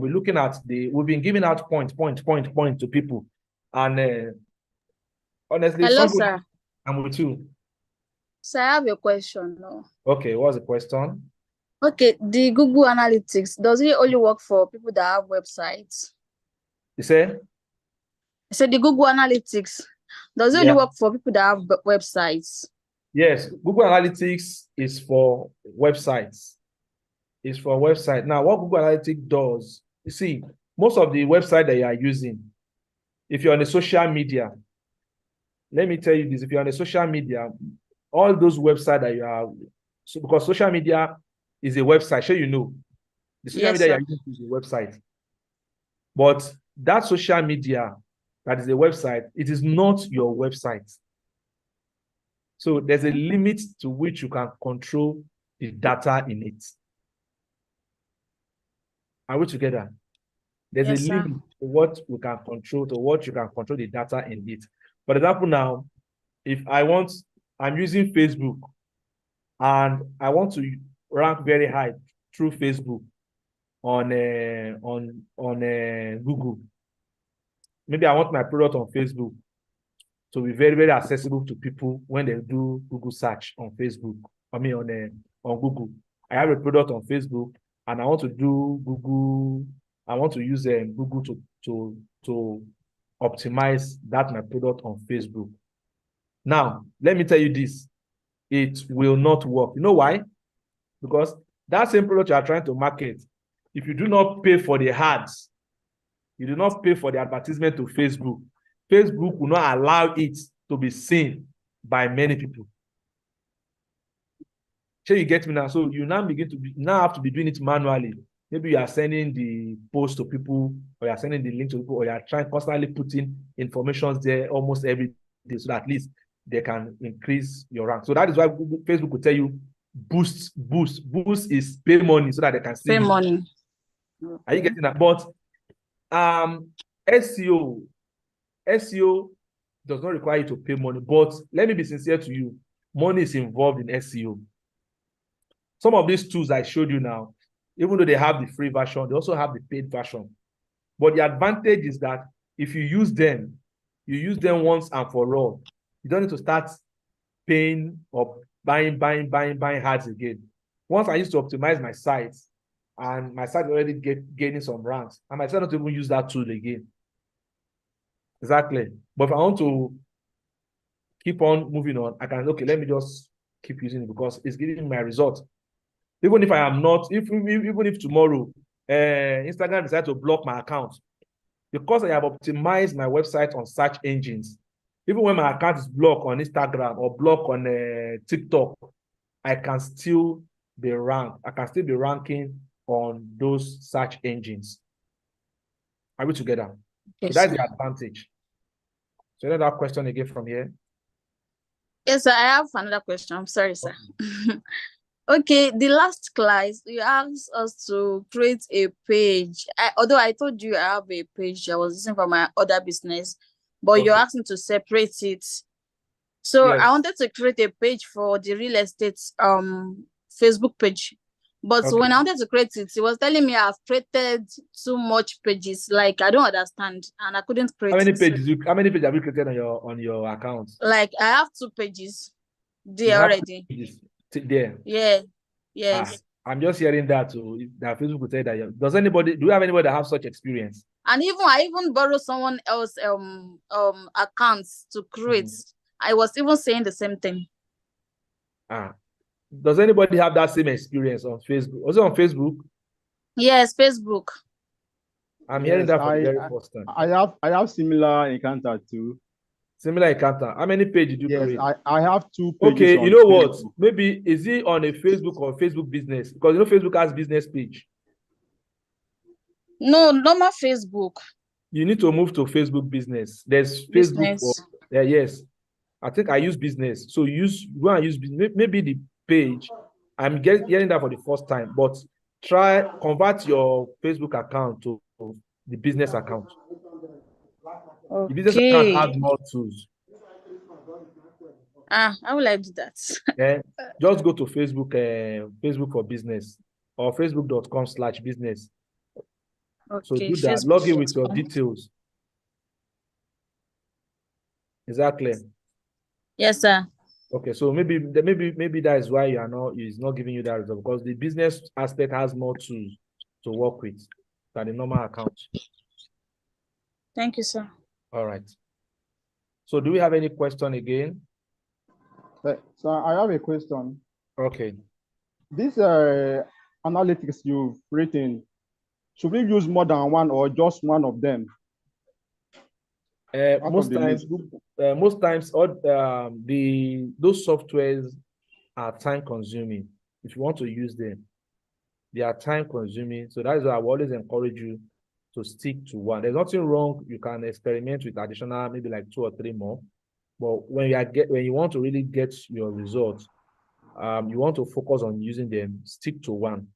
looking at we've been giving out point to people. And honestly, Hello, sir. I'm with you. Sir, I have a question. No. Okay, what's the question? Okay, the Google Analytics, does it only work for people that have websites? You say? I said the Google Analytics, does it only work for people that have websites? Yes, Google Analytics is for websites. It's for website. Now, what Google Analytics does, you see, most of the website that you are using, if you're on the social media, let me tell you this, if you're on the social media, all those websites that you are, so because social media is a website, sure you know, the social media you're using is a website. But that social media that is a website, it is not your website. So there's a limit to which you can control the data in it. Are we together? There's a limit to what we can control, to what you can control the data in it. For example, now, if I'm using Facebook and I want to rank very high through Facebook on Google. Maybe I want my product on Facebook to be very, very accessible to people when they do Google search on Facebook. I mean on Google. I have a product on Facebook and I want to do Google. I want to use Google to optimize that my product on Facebook. Now, let me tell you this. It will not work. You know why? Because that same product you are trying to market, if you do not pay for the ads, you do not pay for the advertisement to Facebook, Facebook will not allow it to be seen by many people. So you get me now? So you now have to be doing it manually. Maybe you are sending the post to people, or you are sending the link to people, or you are trying constantly putting information there almost every day, so that at least they can increase your rank. So that is why Facebook will tell you boost is pay money so that they can see pay money. Are you getting that? But SEO does not require you to pay money. But let me be sincere to you, money is involved in SEO. Some of these tools I showed you now, even though they have the free version, they also have the paid version. But the advantage is that if you use them once and for all. You don't need to start paying or buying ads again. Once I used to optimize my sites, and my site already gaining some ranks, I might not even use that tool again. Exactly. But if I want to keep on moving on, I can, okay, let me just keep using it because it's giving me my result. Even if I am not, even if tomorrow Instagram decides to block my account, because I have optimized my website on search engines, even when my account is blocked on Instagram or blocked on TikTok, I can still be ranked. I can still be ranking on those search engines. Are we together? Yes, so that's sir. the advantage. So another question again from here. Yes, sir. I have another question. I'm sorry, sir. Okay, the last class you asked us to create a page. Although I told you I have a page I was using for my other business, but you asked me to separate it. So Yes. I wanted to create a page for the real estate Facebook page. But when I wanted to create it, he was telling me I've created too much pages. Like I don't understand, and I couldn't create How many it. pages have you created on your account? Like I have 2 pages there already. There. Yeah. Yes. I'm just hearing that too. That Facebook will say that. Do you have anybody that have such experience? And I even borrow someone else accounts to create. I was even saying the same thing. Does anybody have that same experience on Facebook? Was it on Facebook? Yes, Facebook. I'm hearing that for the very first time. I have similar encounter too. Similar encounter. How many pages did you create? I have 2 pages. Okay, you know what? Facebook. Maybe is it on a Facebook or Facebook business? Because you know Facebook has business page. No, normal Facebook. You need to move to Facebook business. There's Business. Facebook. Yes. I think I use business. So go and use business. Maybe the page. I'm hearing that for the first time, but convert your Facebook account to the business account. Okay. The business account has more tools. How will I do that? Just go to Facebook, Facebook for business or facebook.com/business. Okay, so do that. Log in with your details. Exactly. Yes, sir. Okay, so maybe that is why it's not giving you that result, because the business aspect has more tools to work with than the normal account. Thank you, sir. All right. So do we have any question again? So I have a question. Okay. This analytics you've written, should we use more than one or just one of them? Most times, those softwares are time consuming. If you want to use them, they are time consuming. So that is why I will always encourage you to stick to one. There's nothing wrong. You can experiment with additional, maybe like 2 or 3 more. But when you want to really get your results, you want to focus on using them, stick to one.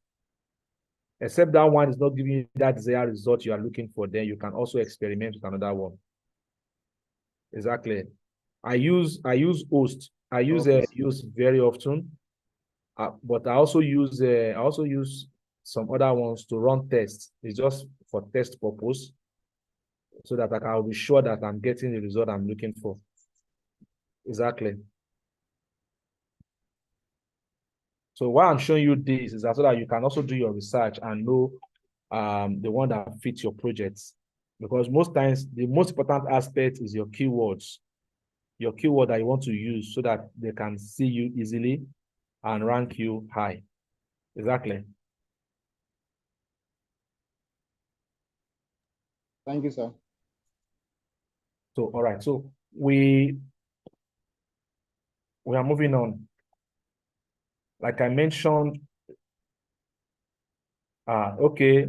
Except that one is not giving you that desired result you are looking for, then you can also experiment with another one. Exactly. I use Host. I use Host very often, but I also use some other ones to run tests. It's just for test purpose, so that I'll be sure that I'm getting the result I'm looking for. Exactly. So why I'm showing you this is so that you can also do your research and know the one that fits your projects. Because most times the most important aspect is your keywords, your keyword that you want to use so that they can see you easily and rank you high. Exactly. Thank you, sir. So, all right. So we are moving on. Like I mentioned, okay.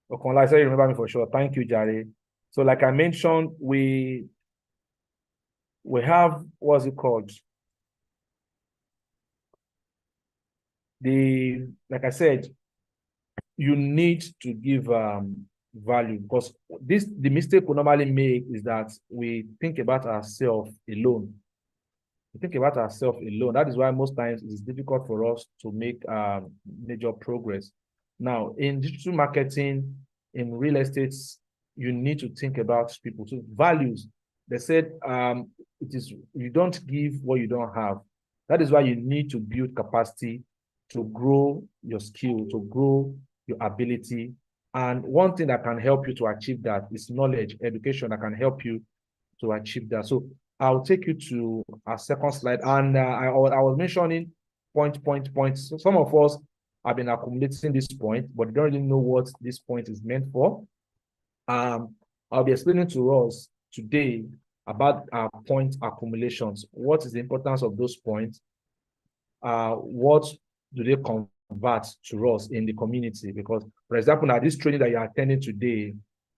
Okonla, I said you remember me for sure. Thank you, Jare. So like I mentioned, we have, what's it called? Like I said, you need to give value, because the mistake we normally make is that we think about ourselves alone. We think about ourselves alone. That is why most times it is difficult for us to make major progress. Now, in digital marketing, in real estate you need to think about people. So values, they said, it is, you don't give what you don't have. That is why you need to build capacity to grow your skill, to grow your ability. And one thing that can help you to achieve that is knowledge, education that can help you to achieve that. So I'll take you to our second slide. And I was mentioning points. So some of us have been accumulating this point, but don't really know what this point is meant for. I'll be explaining to us today about point accumulations. What is the importance of those points? What do they convert to us in the community? Because, for example, now this training that you're attending today,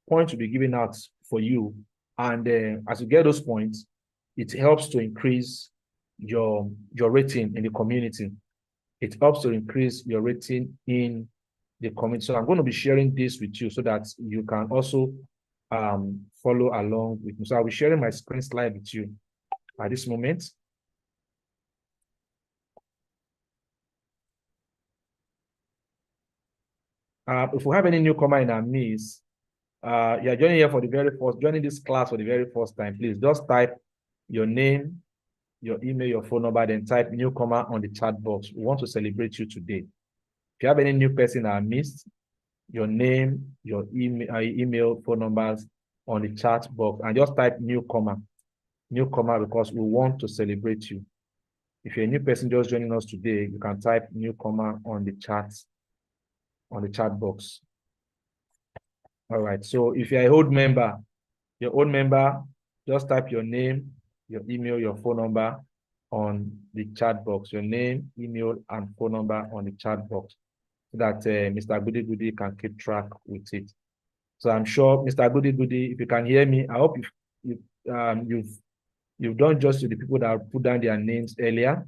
points will be given out for you. And as you get those points, it helps to increase your rating in the community. It helps to increase your rating in the community. So I'm going to be sharing this with you so that you can also follow along with me. So I'll be sharing my screen slide with you at this moment. If we have any newcomer in our midst, you're joining here for the very first, joining this class for the very first time, please just type your name, your email, your phone number, then type newcomer on the chat box. We want to celebrate you today. If you have any new person in our midst, your name, your email, phone numbers on the chat box, and just type newcomer, because we want to celebrate you. If you're a new person just joining us today, you can type newcomer on the chat box. All right. So if you're an old member, just type your name, your email, your phone number on the chat box. Your name, email, and phone number on the chat box, so that Mr. Goody can keep track with it. So I'm sure, Mr. Goody, if you can hear me, I hope you've done just to the people that put down their names earlier.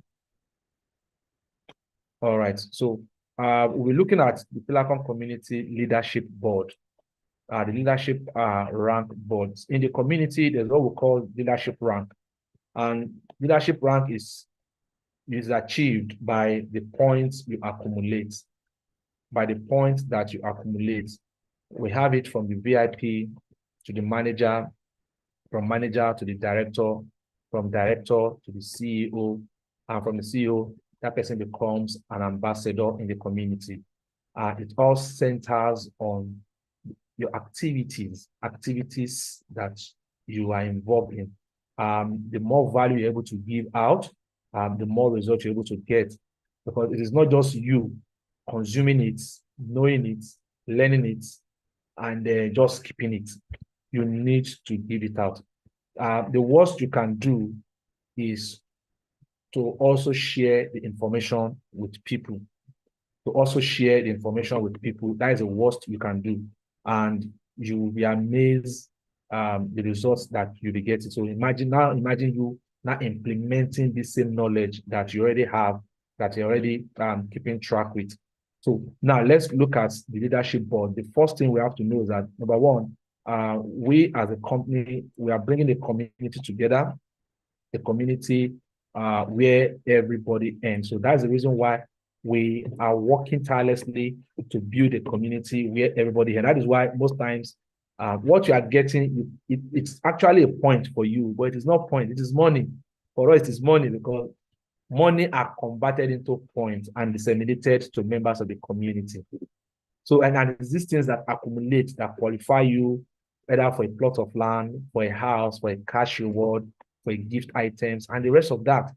All right. So we'll be looking at the Pillarcom Community Leadership Board, the leadership rank boards. In the community, there's what we call leadership rank. And leadership rank is achieved by the points you accumulate. By the points that you accumulate. We have it from the VIP to the manager, from manager to the director, from director to the CEO, and from the CEO, that person becomes an ambassador in the community. It all centers on your activities that you are involved in. The more value you're able to give out, the more results you're able to get. Because it is not just you consuming it, knowing it, learning it, and just keeping it. You need to give it out. The worst you can do is to also share the information with people. That is the worst you can do. And you will be amazed the results that you'll be getting. So imagine you now implementing the same knowledge that you already have, that you're already keeping track with. So now let's look at the leadership board. The first thing we have to know is that, number one, we as a company, we are bringing the community together, a community where everybody ends. So that's the reason why we are working tirelessly to build a community where everybody ends. That is why most times what you are getting, it's actually a point for you, but it is not point, it is money. For us, it is money, because money are converted into points and disseminated to members of the community. So, and these things that accumulate, that qualify you, either for a plot of land, for a house, for a cash reward, for a gift items, and the rest of that.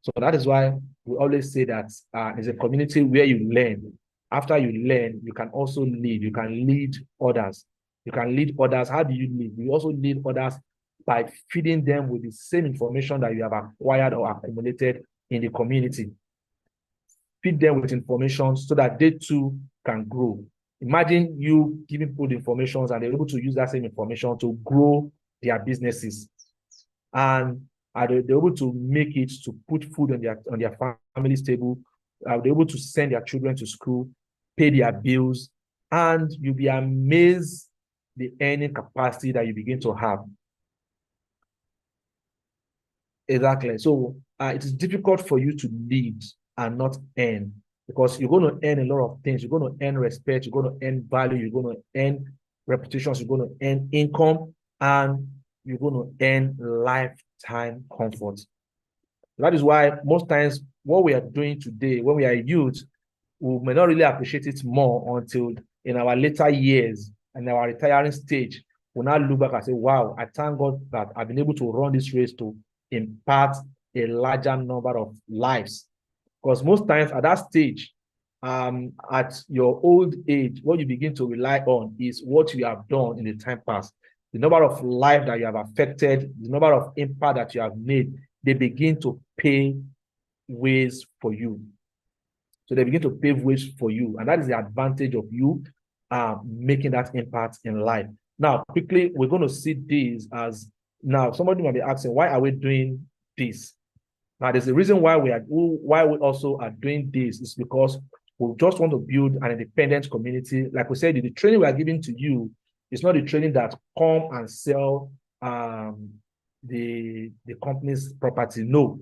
So that is why we always say that it's a community where you learn. After you learn, you can also lead. You can lead others. How do you lead? You also lead others by feeding them with the same information that you have acquired or accumulated in the community. Feed them with information so that they too can grow. Imagine you giving people the information and they're able to use that same information to grow their businesses. And they're able to make it to put food on their family's table. They're able to send their children to school, pay their bills, and you'll be amazed the earning capacity that you begin to have. Exactly. So it is difficult for you to lead and not earn, because you're going to earn a lot of things. You're going to earn respect. You're going to earn value. You're going to earn reputations, you're going to earn income, and you're going to earn lifetime comfort. That is why most times what we are doing today, when we are youth, we may not really appreciate it more until in our later years and our retiring stage, we'll now look back and say, wow, I thank God that I've been able to run this race to impact a larger number of lives. Because most times at that stage, at your old age, what you begin to rely on is what you have done in the time past. The number of life that you have affected, the number of impact that you have made, they begin to pay ways for you. So they begin to pave ways for you. And that is the advantage of you making that impact in life. Now, quickly, we're going to see this as, now somebody might be asking, why are we doing this? Now, there's a reason why we also are doing this is because we just want to build an independent community. Like we said, the training we are giving to you is not the training that come and sell the company's property. No,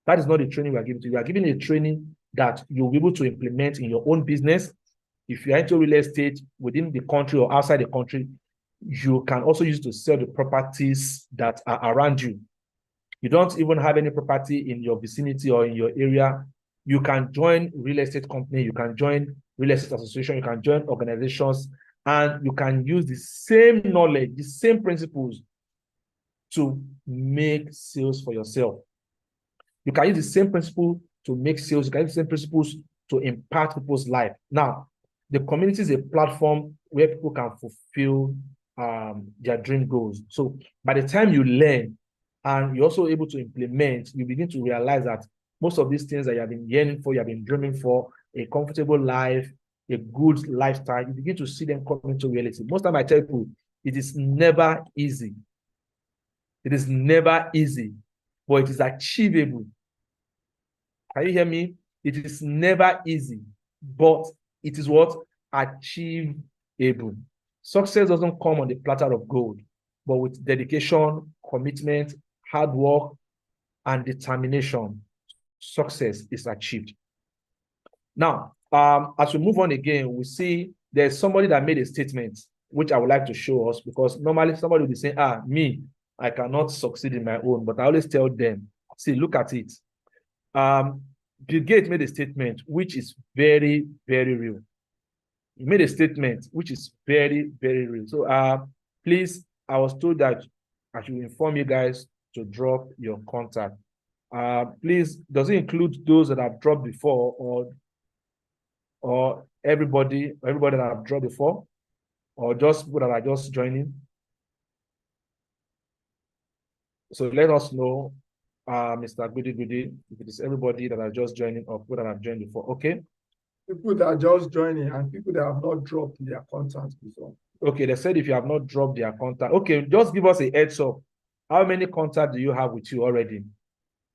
that is not the training we are giving to you. We are giving a training that you'll be able to implement in your own business. If you're into real estate within the country or outside the country, you can also use it to sell the properties that are around you. You don't even have any property in your vicinity or in your area, you can join real estate company, you can join real estate association, you can join organizations, and you can use the same knowledge, the same principles to make sales for yourself. You can use the same principle to make sales, you can use the same principles to impact people's life. Now, the community is a platform where people can fulfill their dream goals. So by the time you learn and you're also able to implement, you begin to realize that most of these things that you have been yearning for, you have been dreaming for, a comfortable life, a good lifestyle, you begin to see them come into reality. Most time I tell people, it is never easy. It is never easy, but it is achievable. Can you hear me? It is never easy, but it is what? Achievable. Success doesn't come on the platter of gold, but with dedication, commitment, hard work, and determination, success is achieved. Now, as we move on again, we see there's somebody that made a statement, which I would like to show us, because normally somebody will be saying, me, I cannot succeed in my own, but I always tell them, see, look at it. Bill Gates made a statement, which is very, very real. He made a statement, which is very, very real. So please, I was told that I should inform you guys to drop your contact. Please, does it include those that have dropped before, or everybody that have dropped before, or just people that are just joining? So let us know, Mr. Goody, if it is everybody that are just joining or people that have joined before. Okay. People that are just joining and people that have not dropped their contact before. Okay, they said if you have not dropped their contact. Okay, just give us a heads up. How many contacts do you have with you already?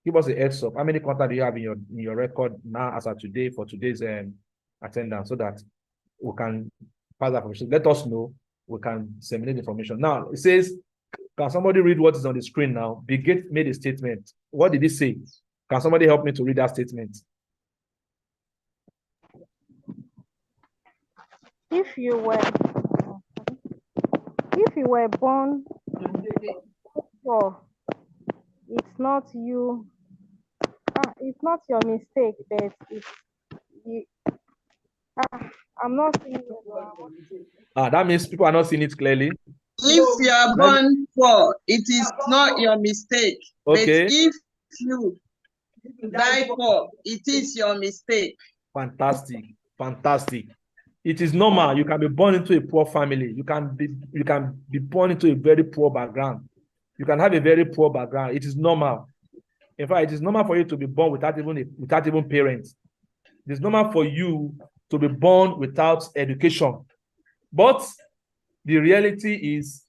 Give us a heads up. How many contacts do you have in your record now as of today for today's attendance, so that we can pass that information? Let us know. We can disseminate information. Now, it says, can somebody read what is on the screen now? Bill Gates made a statement. What did he say? Can somebody help me to read that statement? If you were born poor, it's not you. It's not your mistake, but it's you. I'm not seeing it. That means people are not seeing it clearly. If you are born poor, it is not your mistake. Okay. But if you die poor, it is your mistake. Fantastic. Fantastic. It is normal. You can be born into a poor family. You can be born into a very poor background. You can have a very poor background. It is normal. In fact, it is normal for you to be born without even parents. It is normal for you to be born without education. But the reality is,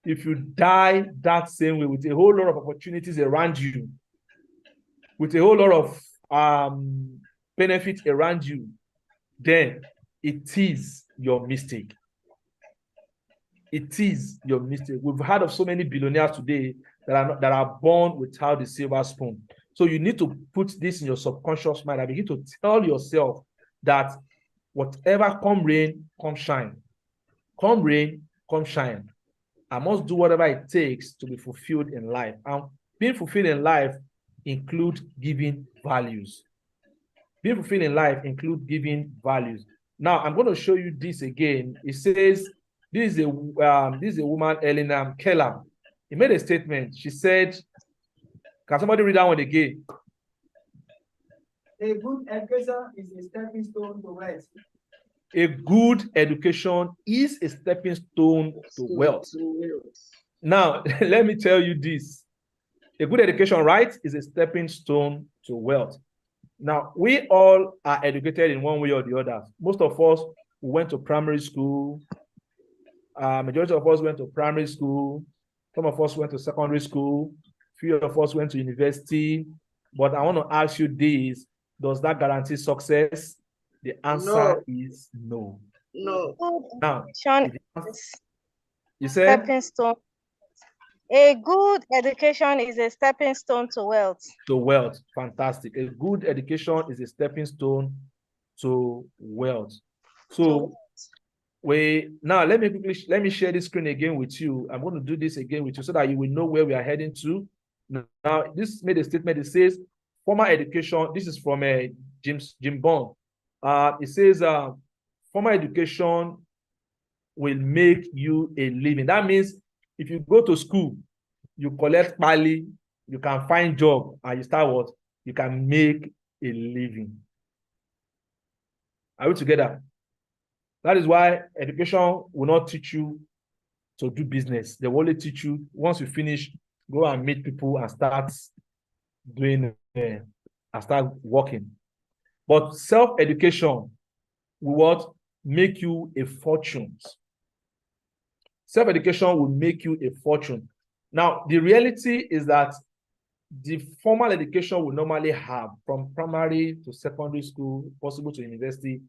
if you die that same way with a whole lot of opportunities around you, with a whole lot of benefits around you, then it is your mistake. It is your mistake. We've heard of so many billionaires today that are born without the silver spoon. So you need to put this in your subconscious mind and begin to tell yourself that whatever come rain, come shine. Come rain, come shine. I must do whatever it takes to be fulfilled in life. And being fulfilled in life includes giving values. Being fulfilled in life includes giving values. Now, I'm going to show you this again. It says, this is a woman, Elena Keller. He made a statement. She said, can somebody read that one again? A good education is a stepping stone to wealth. A good education is a stepping stone to wealth. Now, let me tell you this. A good education, right, is a stepping stone to wealth. Now, we all are educated in one way or the other. Most of us went to primary school. Majority of us went to primary school. Some of us went to secondary school. Few of us went to university. But I want to ask you this. Does that guarantee success? The answer is no. No. Now, you said? Stepping stone. A good education is a stepping stone to wealth. To wealth. Fantastic. A good education is a stepping stone to wealth. So now let me share this screen again with you. I'm going to do this again with you so that you will know where we are heading to. Now, this made a statement. It says formal education. This is from Jim Bond. It says formal education will make you a living. That means if you go to school, you collect pali, you can find job, and you start what? You can make a living. Are we together? That is why education will not teach you to do business. They will only teach you, once you finish, go and meet people and start doing, and start working. But self-education will what? Make you a fortune. Self-education will make you a fortune. Now, the reality is that the formal education we normally have from primary to secondary school, possible to university,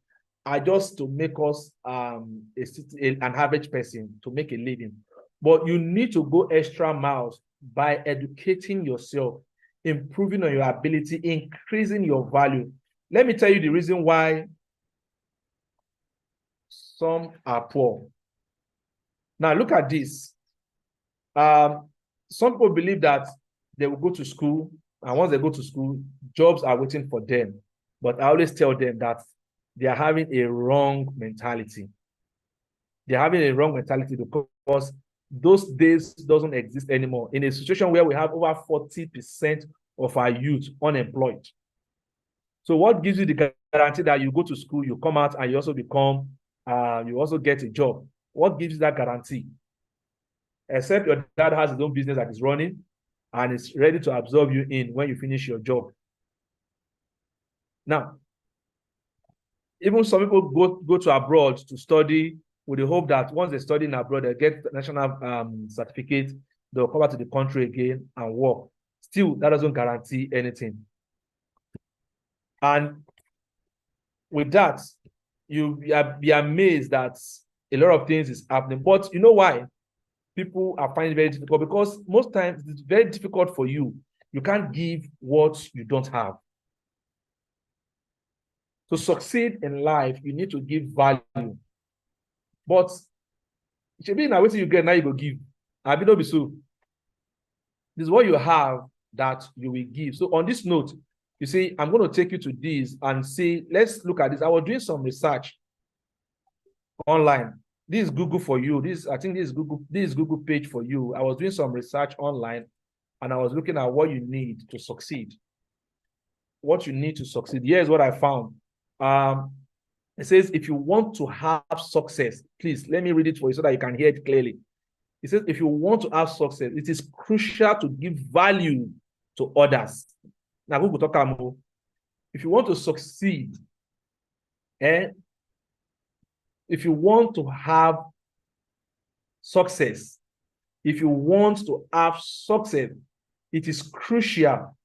are just to make us an average person to make a living. But you need to go extra miles by educating yourself, improving on your ability, increasing your value. Let me tell you the reason why some are poor. Now, look at this. Some people believe that they will go to school, and once they go to school, jobs are waiting for them. But I always tell them that they are having a wrong mentality. They're having a wrong mentality because those days doesn't exist anymore. In a situation where we have over 40% of our youth unemployed. So what gives you the guarantee that you go to school, you come out, and you also become, you also get a job? What gives you that guarantee? Except your dad has his own business that is running and is ready to absorb you in when you finish your job. Now, even some people go to abroad to study with the hope that once they study in abroad, they get national certificate, they'll come back to the country again and work. Still, that doesn't guarantee anything. And with that, you'll be amazed that a lot of things is happening. But you know why? People are finding it very difficult, because most times it's very difficult for you. You can't give what you don't have. To succeed in life, you need to give value. But it should be in a way you get, now you go give. I be so. This is what you have that you will give. So on this note, you see, I'm going to take you to this and see, let's look at this. I was doing some research online. This is Google for you. I think this is Google page for you. I was doing some research online, and I was looking at what you need to succeed. What you need to succeed. Here's what I found. It says, if you want to have success, please let me read it for you so that you can hear it clearly. It says, if you want to have success, it is crucial to give value to others. Now, Google talk about, if you want to succeed, if you want to have success, it is crucial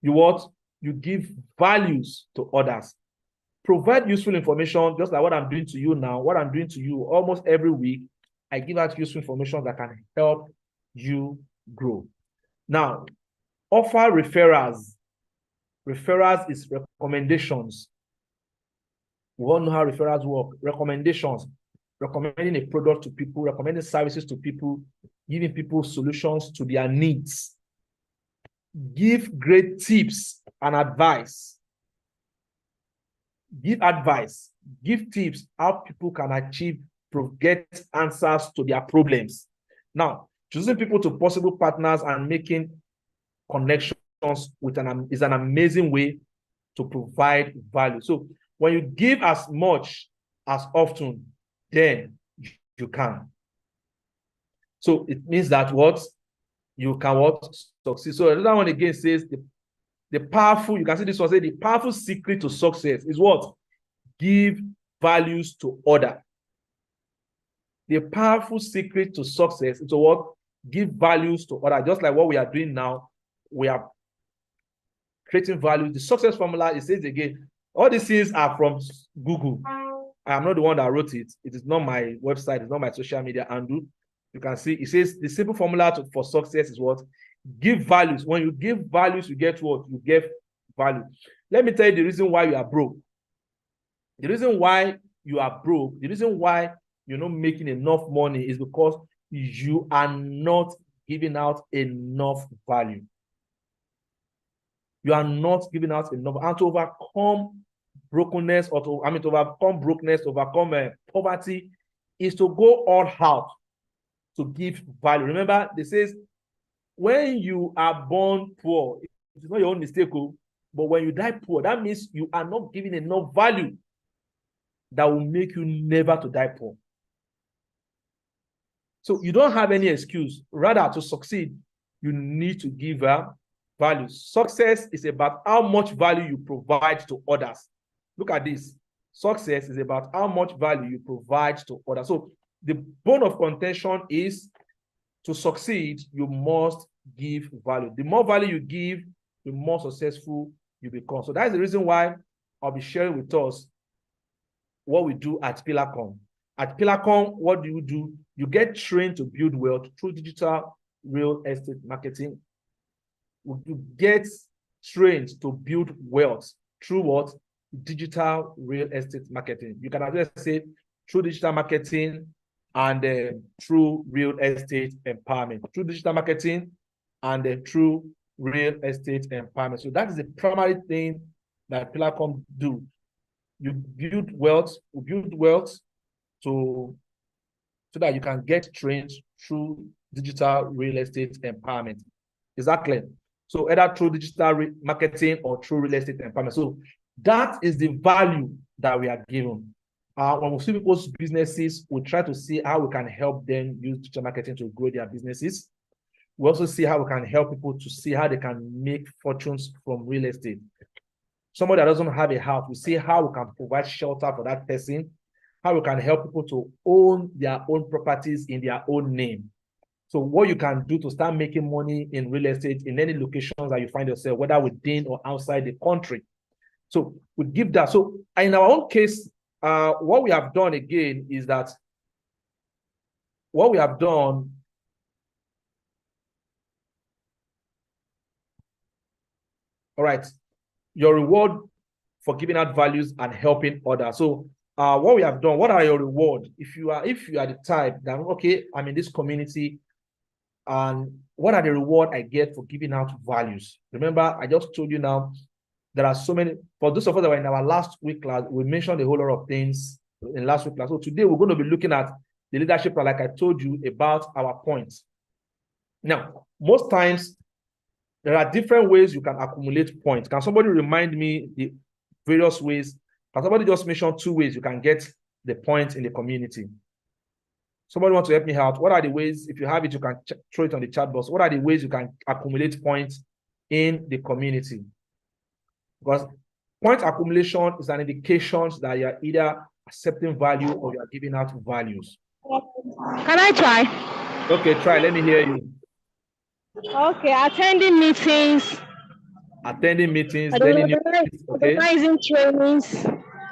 you give values to others. Provide useful information, just like what I'm doing to you now. What I'm doing to you almost every week, I give out useful information that can help you grow. Now, offer referrals. Referrals is recommendations. We all know how referrals work. Recommendations. recommending a product to people, recommending services to people, giving people solutions to their needs. Give great tips and advice. Give advice, give tips how people can achieve, get answers to their problems. Now, choosing people to possible partners and making connections with is an amazing way to provide value. So when you give as much as often, then you can. So it means that what you can what succeed. So another one again says the powerful, you can see this one say the powerful secret to success is what? Give values to others. The powerful secret to success is to what? Give values to others. Just like what we are doing now, we are creating value. The success formula, it says again, all these things are from Google. I am not the one that wrote it. It is not my website. It's not my social media handle. You can see it says the simple formula for success is what? Give values. When you give values, you get what? You get value. Let me tell you the reason why you are broke. The reason why you are broke, the reason why you're not making enough money is because you are not giving out enough value. You are not giving out enough. And to overcome brokenness, or to overcome brokenness, overcome poverty, is to go all out to give value. Remember, they says, when you are born poor, it's not your own mistake, but when you die poor, that means you are not giving enough value that will make you never to die poor. So you don't have any excuse. Rather, to succeed, you need to give value. Success is about how much value you provide to others. Look at this. Success is about how much value you provide to others. So the bone of contention is, to succeed, you must give value. The more value you give, the more successful you become. So that's the reason why I'll be sharing with us what we do at Pillarcom. At Pillarcom, what do? You get trained to build wealth through digital real estate marketing. You get trained to build wealth through what? Digital real estate marketing. You can actually say through digital marketing and through real estate empowerment. Through digital marketing and through real estate empowerment. So that is the primary thing that Pillarcom do. You build wealth, so that you can get trained through digital real estate empowerment. Is that clear? So either through digital marketing or through real estate empowerment. So that is the value that we are given. When we see people's businesses, we try to see how we can help them use digital marketing to grow their businesses. We also see how we can help people to see how they can make fortunes from real estate. Somebody that doesn't have a house, we see how we can provide shelter for that person, how we can help people to own their own properties in their own name. So what you can do to start making money in real estate in any locations that you find yourself, whether within or outside the country. So we give that. So in our own case, what we have done again is that all right, your reward for giving out values and helping others. So what we have done, what are your reward? If you are the type that, okay, I'm in this community, and what are the reward I get for giving out values? Remember, I just told you now, there are so many. For those of us that were in our last week class, we mentioned a whole lot of things in last week class. So today we're going to be looking at the leadership, like I told you, about our points. Now, most times, there are different ways you can accumulate points. Can somebody remind me the various ways? Can somebody just mention 2 ways you can get the points in the community? Somebody wants to help me out. What are the ways? If you have it, you can throw it on the chat box. What are the ways you can accumulate points in the community? Because point accumulation is an indication that you are either accepting value or you are giving out values. Can I try? Okay, try. Let me hear you. Okay, attending meetings. Attending meetings, learning new things, okay? Organizing trainings.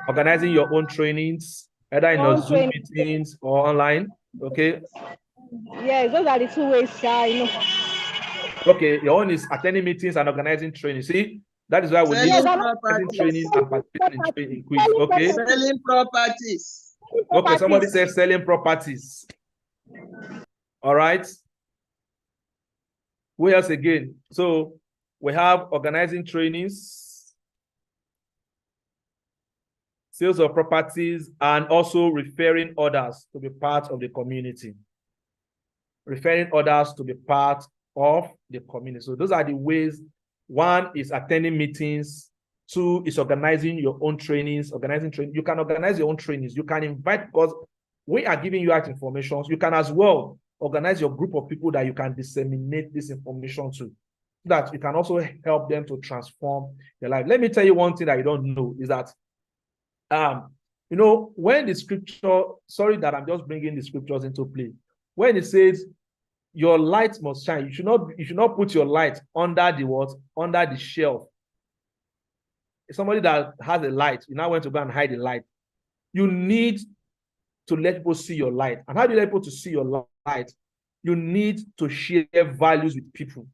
Organizing your own trainings, either in your Zoom meetings or online, okay? Yeah, those are the 2 ways, Okay, your own is attending meetings and organizing training. See, that is why we need organizing training and participating in quiz, okay? Selling properties. Okay, somebody says selling properties. All right. Where else again? So we have organizing trainings, sales of properties, and also referring others to be part of the community. Referring others to be part of the community. So those are the ways. One is attending meetings. Two is organizing your own trainings, organizing training. You can organize your own trainings. You can invite, because we are giving you out information. You can as well organize your group of people that you can disseminate this information to, so that you can also help them to transform their life. Let me tell you one thing that you don't know is that, you know, when the scripture, sorry that I'm just bringing the scriptures into play. When it says your light must shine, you should not put your light under the what? Under the shelf. Somebody that has a light, you now want to go and hide the light. You need to let people see your light. And how do you let people to see your light? You need to share values with people.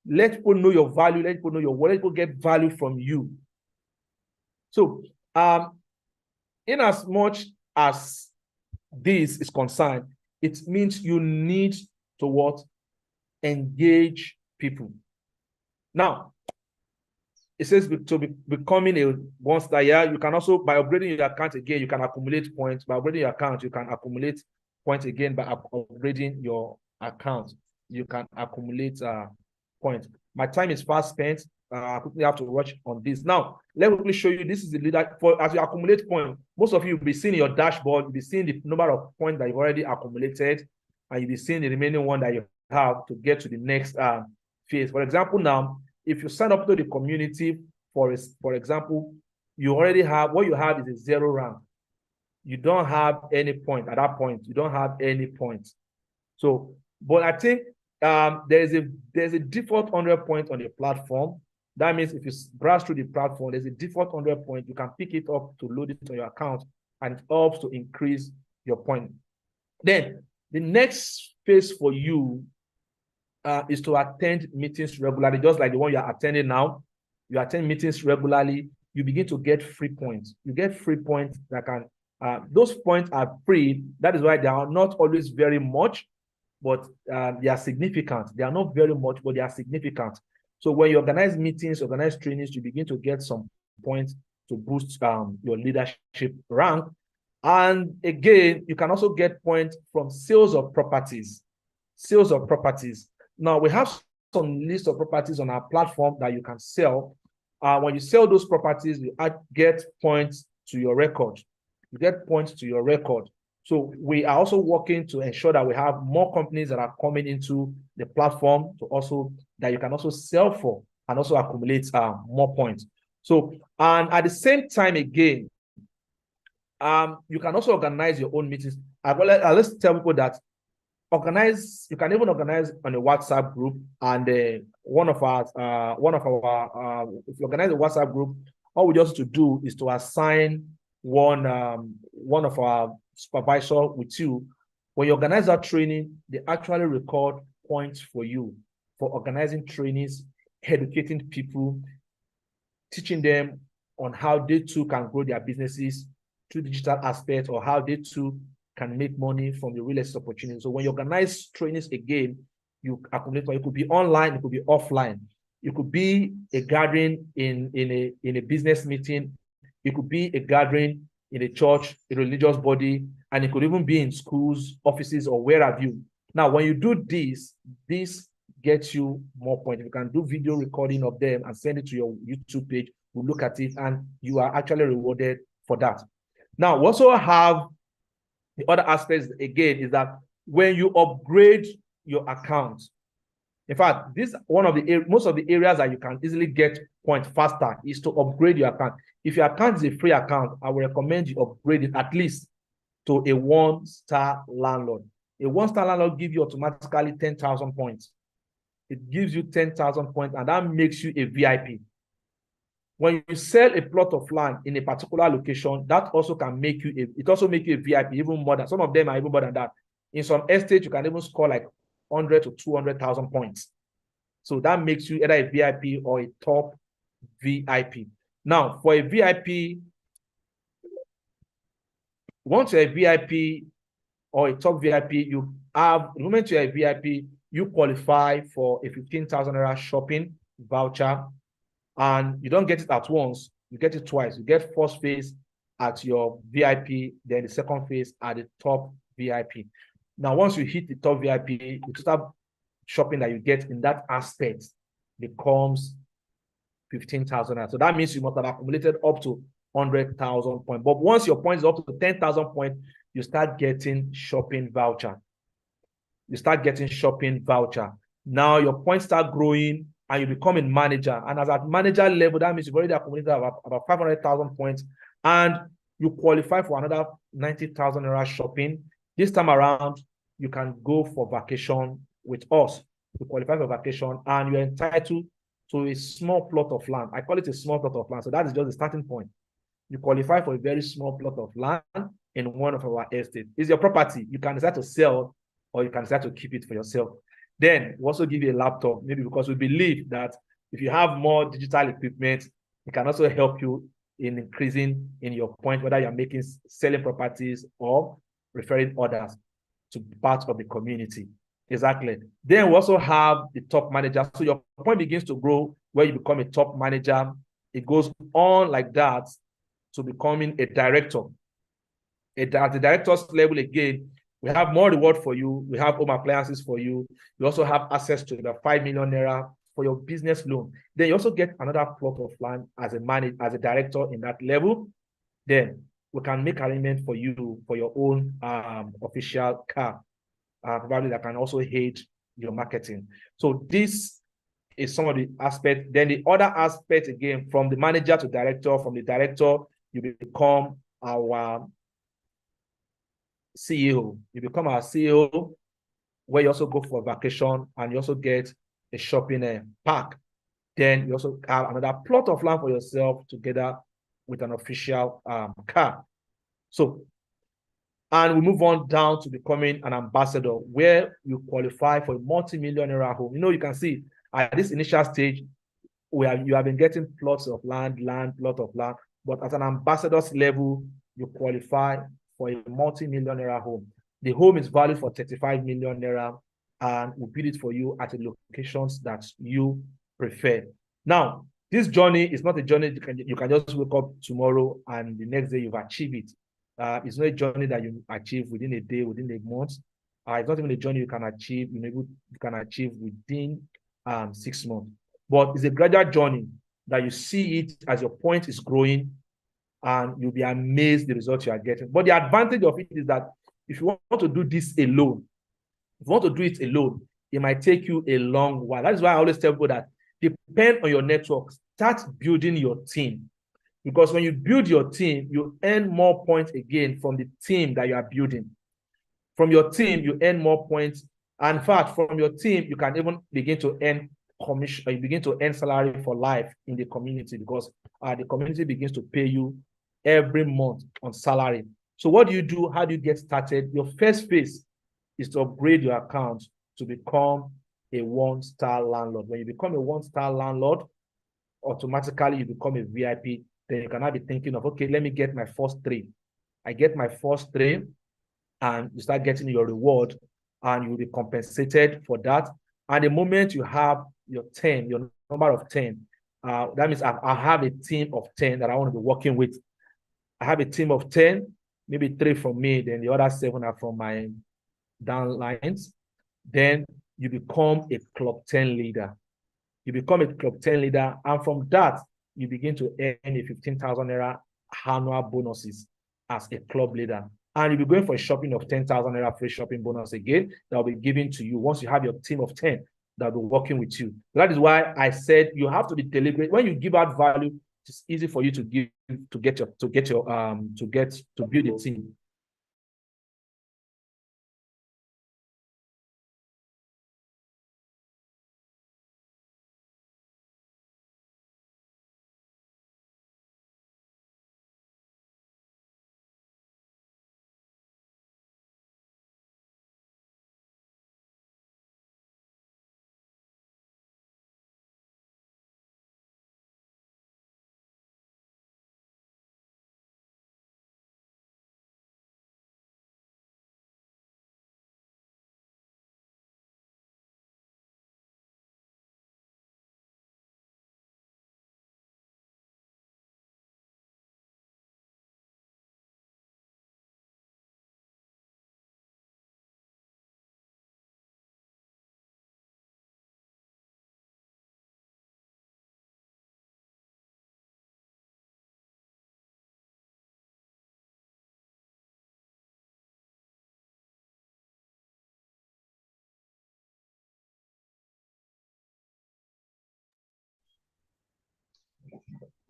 Let people know your value, let people know your work, let people get value from you. So, in as much as this is concerned, it means you need to what? Engage people. Now, it says to be becoming a one-star. Yeah, you can also, by upgrading your account again, you can accumulate points. By upgrading your account, you can accumulate points again. By upgrading your account, you can accumulate points. My time is fast spent. I quickly have to watch on this. Now, let me quickly show you. This is the leader. For as you accumulate points, most of you will be seeing your dashboard. You'll be seeing the number of points that you've already accumulated, and you'll be seeing the remaining one that you have to get to the next phase. For example, now, if you sign up to the community, for example, you already have, what you have is a 0 rank. You don't have any point at that point. You don't have any points. So, but I think there's a default 100 point on the platform. That means if you browse through the platform, there's a default 100 point. You can pick it up to load it on your account, and it helps to increase your point. Then the next phase for you is to attend meetings regularly, just like the one you are attending now. You attend meetings regularly, you begin to get free points. You get free points that can, those points are free. That is why they are not always very much, but they are significant. They are not very much, but they are significant. So when you organize meetings, organize trainings, you begin to get some points to boost your leadership rank. And again, you can also get points from sales of properties. Sales of properties. Now, we have some list of properties on our platform that you can sell. When you sell those properties, you get points to your record. You get points to your record. So we are also working to ensure that we have more companies that are coming into the platform to also, that you can also sell for and also accumulate more points. So, and at the same time, again, you can also organize your own meetings. Let's tell people that you can even organize on a WhatsApp group, and if you organize a WhatsApp group, all we just to do is to assign one of our supervisor with you. When you organize that training, they actually record points for you for organizing trainings, educating people, teaching them on how they too can grow their businesses through digital aspects, or how they too can make money from the real estate opportunity. So when you organize trainings again, you accumulate. It could be online, it could be offline. It could be a gathering in a business meeting. It could be a gathering in a church, a religious body, and it could even be in schools, offices, or where have you. Now, when you do this gets you more points. You can do video recording of them and send it to your YouTube page. We'll look at it, and you are actually rewarded for that. Now, we also have the other aspects, again, is that when you upgrade your account, in fact, this one of the most of the areas that you can easily get points faster is to upgrade your account. If your account is a free account, I will recommend you upgrade it at least to a 1-star landlord. A 1-star landlord gives you automatically 10,000 points. It gives you 10,000 points, and that makes you a VIP. When you sell a plot of land in a particular location, that also can make you it also make you a VIP, even more than some of them are even more than that. In some estates, you can even score like 100 to 200,000 points. So that makes you either a VIP or a top VIP. Now, for a VIP, Once you're a VIP or a top VIP, you have, the moment you're a VIP, you qualify for a 15,000 naira shopping voucher, and you don't get it at once, you get it twice. You get first phase at your VIP, then the second phase at the top VIP. Now, once you hit the top VIP, the total shopping that you get in that aspect becomes 15,000. So that means you must have accumulated up to 100,000 points. But once your points is up to 10,000 points, you start getting shopping voucher. You start getting shopping voucher. Now your points start growing and you become a manager. And as at manager level, that means you've already accumulated about 500,000 points and you qualify for another 90,000 naira shopping. This time around, you can go for vacation with us. You qualify for vacation and you're entitled to a small plot of land. I call it a small plot of land. So that is just the starting point. You qualify for a very small plot of land in one of our estates. It's your property. You can decide to sell or you can decide to keep it for yourself. Then we also give you a laptop, maybe because we believe that if you have more digital equipment, it can also help you in increasing in your point, whether you're making selling properties or referring others to part of the community. Exactly. Then we also have the top manager. So your point begins to grow where you become a top manager. It goes on like that to becoming a director. At the director's level again, we have more reward for you. We have home appliances for you. You also have access to the 5 million naira for your business loan. Then you also get another plot of land as a manager, as a director in that level. Then we can make arrangement for you for your own official car, probably that can also aid your marketing. So this is some of the aspects. Then the other aspect again, from the manager to director, from the director, you become our CEO. You become our CEO, where you also go for vacation and you also get a shopping park. Then you also have another plot of land for yourself together with an official car. So, and we move on down to becoming an ambassador, where you qualify for a multi-million naira home. You know, you can see at this initial stage, you have been getting plots of land, plot of land, but at an ambassador's level, you qualify for a multi-million naira home. The home is valued for 35 million naira and we build it for you at the locations that you prefer. Now, this journey is not a journey you can just wake up tomorrow and the next day you've achieved it. It's not a journey that you achieve within a day, within a month. It's not even a journey you can achieve, you can achieve within 6 months. But it's a gradual journey that you see it as your point is growing and you'll be amazed the results you are getting. But the advantage of it is that if you want to do this alone, if you want to do it alone, it might take you a long while. That is why I always tell people that depend on your network. Start building your team. Because when you build your team, you earn more points again from the team that you are building. From your team, you earn more points. And in fact, from your team, you can even begin to earn commission, you begin to earn salary for life in the community because the community begins to pay you every month on salary. So what do you do? How do you get started? Your first phase is to upgrade your account to become a one-star landlord. When you become a one-star landlord, automatically you become a VIP. Then you cannot be thinking of, okay, let me get my first 3. I get my first 3 and you start getting your reward and you'll be compensated for that. And the moment you have your 10, your number of 10, that means I have a team of 10 that I want to be working with. I have a team of 10, maybe 3 from me, then the other 7 are from my downlines. Then you become a club 10 leader. You become a club 10 leader, and from that, you begin to earn a 15,000 naira annual bonuses as a club leader. And you'll be going for a shopping of 10,000 naira free shopping bonus again that will be given to you once you have your team of 10 that will be working with you. That is why I said you have to be deliberate. When you give out value, it's easy for you to build a team.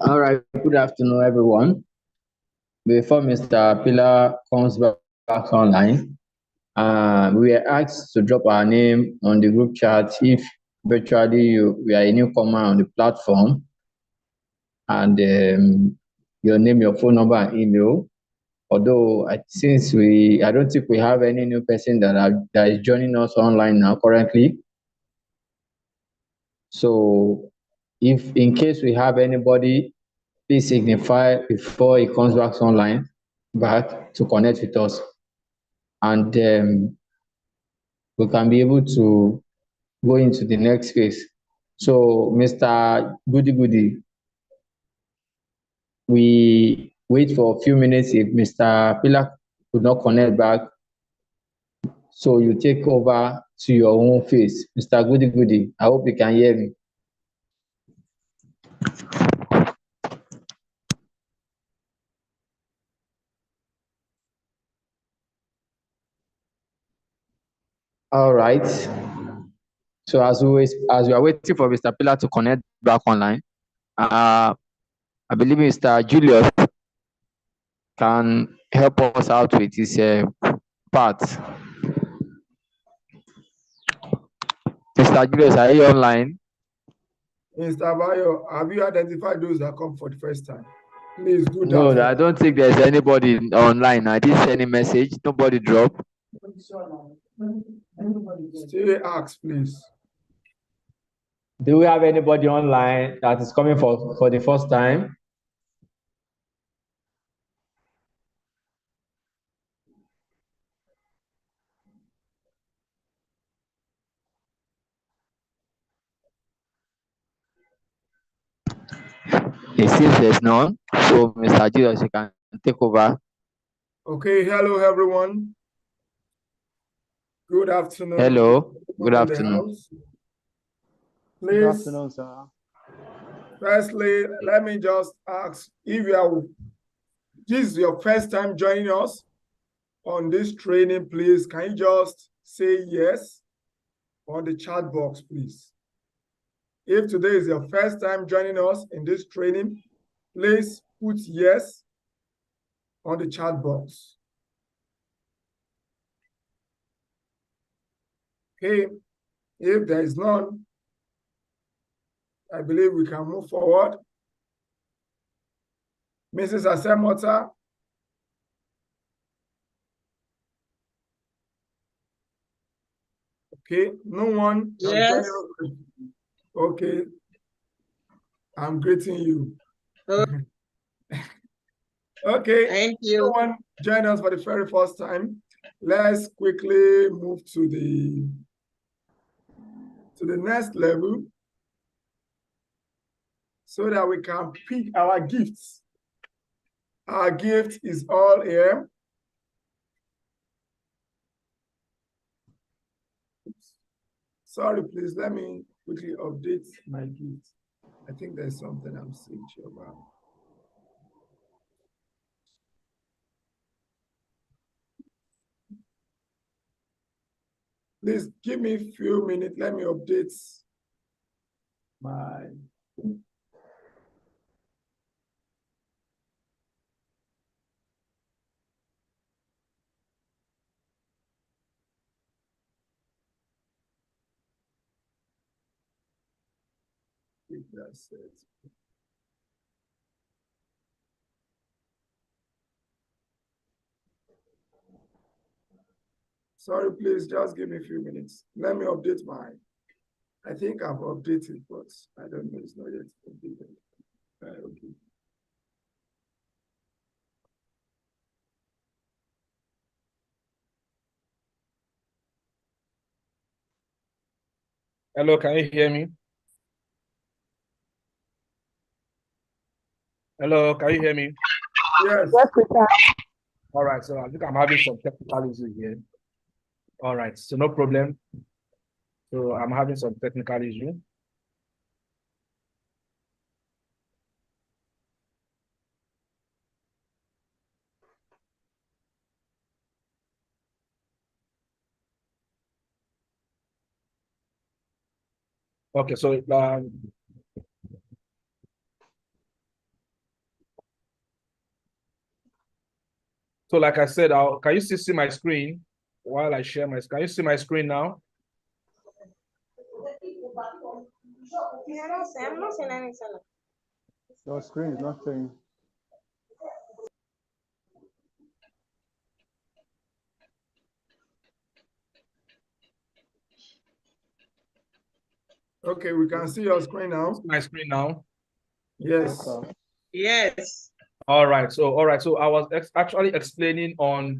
All right, good afternoon, everyone. Before Mr. Pillar comes back online, we are asked to drop our name on the group chat if virtually we are a newcomer on the platform, and your name, your phone number, and email. Although since I don't think we have any new person that is joining us online now currently. So, if in case we have anybody, please signify before he comes back online back to connect with us, and we can be able to go into the next phase. So, Mr. Goody, we wait for a few minutes. If Mr. Pillar could not connect back, so you take over to your own phase. Mr. Goody, I hope you can hear me. All right. So as we are waiting for Mr. Pillar to connect back online, I believe Mr. Julius can help us out with his part. Mr. Julius, are you online? Mr. Bayo, have you identified those that come for the first time? Please do that. No, I don't think there's anybody online. I didn't send any message. Nobody dropped. Still ask, please. Do we have anybody online that is coming for the first time? It seems there's none. So, Mr. Julius, you can take over. Okay, hello everyone. Good afternoon. Hello, good afternoon. Please, Good afternoon, sir. Firstly, let me just ask if this is your first time joining us on this training, please, can you just say yes on the chat box, please? If today is your first time joining us in this training, please put yes on the chat box. Okay, if there is none, I believe we can move forward. Mrs. Asemota. Okay, no one. Yes. Okay, I'm greeting you. Okay, thank you. No one join us for the very first time. Let's quickly move to the next level so that we can pick our gifts. Our gift is all here. Oops. Sorry, please, let me quickly update my gift. I think there's something I'm seeing about. Please give me a few minutes. Let me update my. That's it. Sorry, please just give me a few minutes. Let me update mine. I think I've updated, but I don't know. It's not yet updated. Okay. Hello, can you hear me? Hello, can you hear me? Yes. Yes, we can. All right, so I think I'm having some technical issues here. All right, so no problem. So I'm having some technical issue. Okay, so So like I said, can you still see my screen while I share my, can you see my screen now? Yeah, I'm not seeing anything. Your screen is not showing. Okay, we can see your screen now. My screen now. Yes. Yes. All right. So I was actually explaining on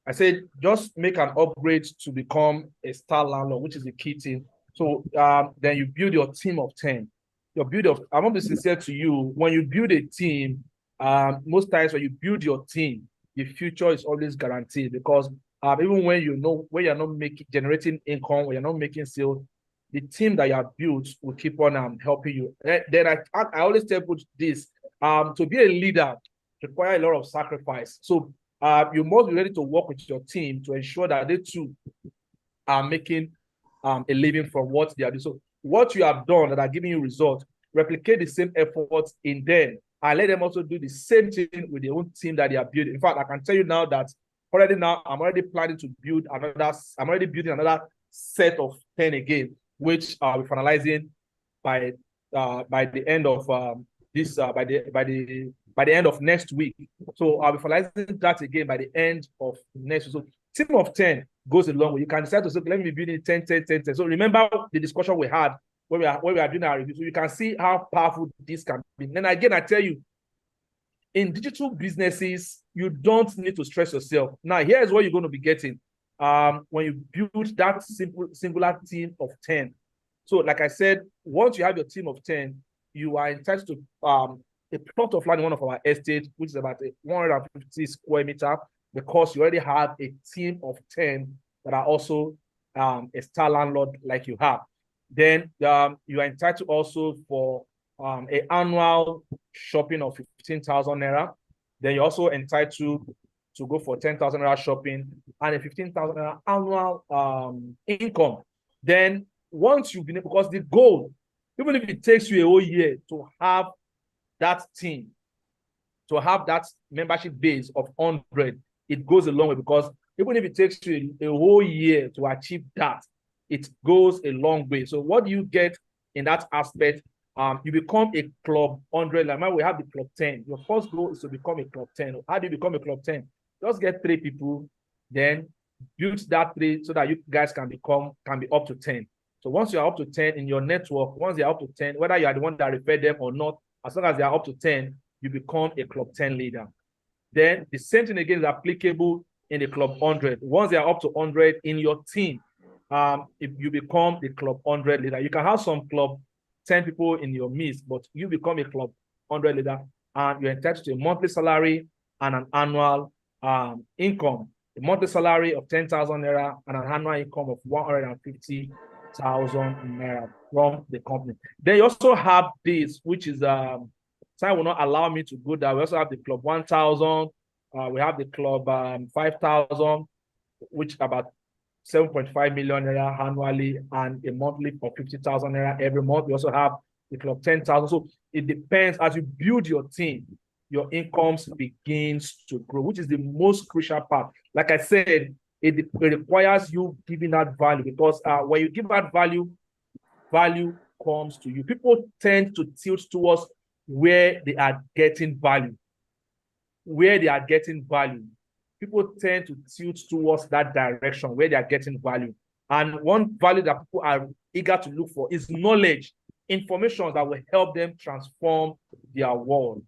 I said just make an upgrade to become a star landlord, which is the key thing. So then you build your team of 10. I'm gonna be sincere to you. When you build a team, most times when you build your team, the future is always guaranteed, because even when you're not generating income, when you're not making sales, the team that you have built will keep on helping you. Then I always tell people this: to be a leader requires a lot of sacrifice. So you must be ready to work with your team to ensure that they too are making a living from what they are doing. So what you have done that are giving you results, replicate the same efforts in them, and let them also do the same thing with their own team that they are building. In fact, I can tell you now that already now I'm already planning to build another. I'm already building another set of 10 again, which we're finalizing by the end of by the end of next week. So I'll be finalizing that again by the end of next week. So team of 10 goes a long way. You can decide to say, let me build it 10, 10, 10, 10. So remember the discussion we had when we are doing our review. So you can see how powerful this can be. And again, I tell you, in digital businesses, you don't need to stress yourself. Now, here's what you're going to be getting when you build that singular team of 10. So, like I said, once you have your team of 10, you are entitled to a plot of land in one of our estates, which is about 150 square meter, because you already have a team of 10 that are also a star landlord like you have. Then you are entitled also for an annual shopping of 15,000 naira. Then you're also entitled to go for 10,000 naira shopping and a 15,000 naira annual income. Then once you've been able, because the goal, even if it takes you a whole year to have that team, to have that membership base of 100, it goes a long way, because even if it takes you a whole year to achieve that, it goes a long way. So what do you get in that aspect? You become a club 100. Like now we have the club 10. Your first goal is to become a club 10. How do you become a club 10? Just get 3 people, then build that 3 so that you guys can be up to 10. So once you're up to 10 in your network, once you're up to 10, whether you are the one that referred them or not, as long as they are up to 10, you become a club 10 leader. Then the same thing again is applicable in the club 100. Once they are up to 100 in your team, if you become the club 100 leader. You can have some club 10 people in your midst, but you become a club 100 leader, and you're entitled to a monthly salary and an annual income. A monthly salary of 10,000 naira and an annual income of 150,000 naira from the company. Then you also have this, which is time will not allow me to go there. We also have the club 1,000. We have the club 5,000, which about 7.5 million naira annually, and a monthly for 50,000 naira every month. We also have the club 10,000. So it depends. As you build your team, your incomes begins to grow, which is the most crucial part. Like I said, it requires you giving that value, because when you give that value comes to you. People tend to tilt towards where they are getting value. People tend to tilt towards that direction where they are getting value. And one value that people are eager to look for is knowledge, information that will help them transform their world.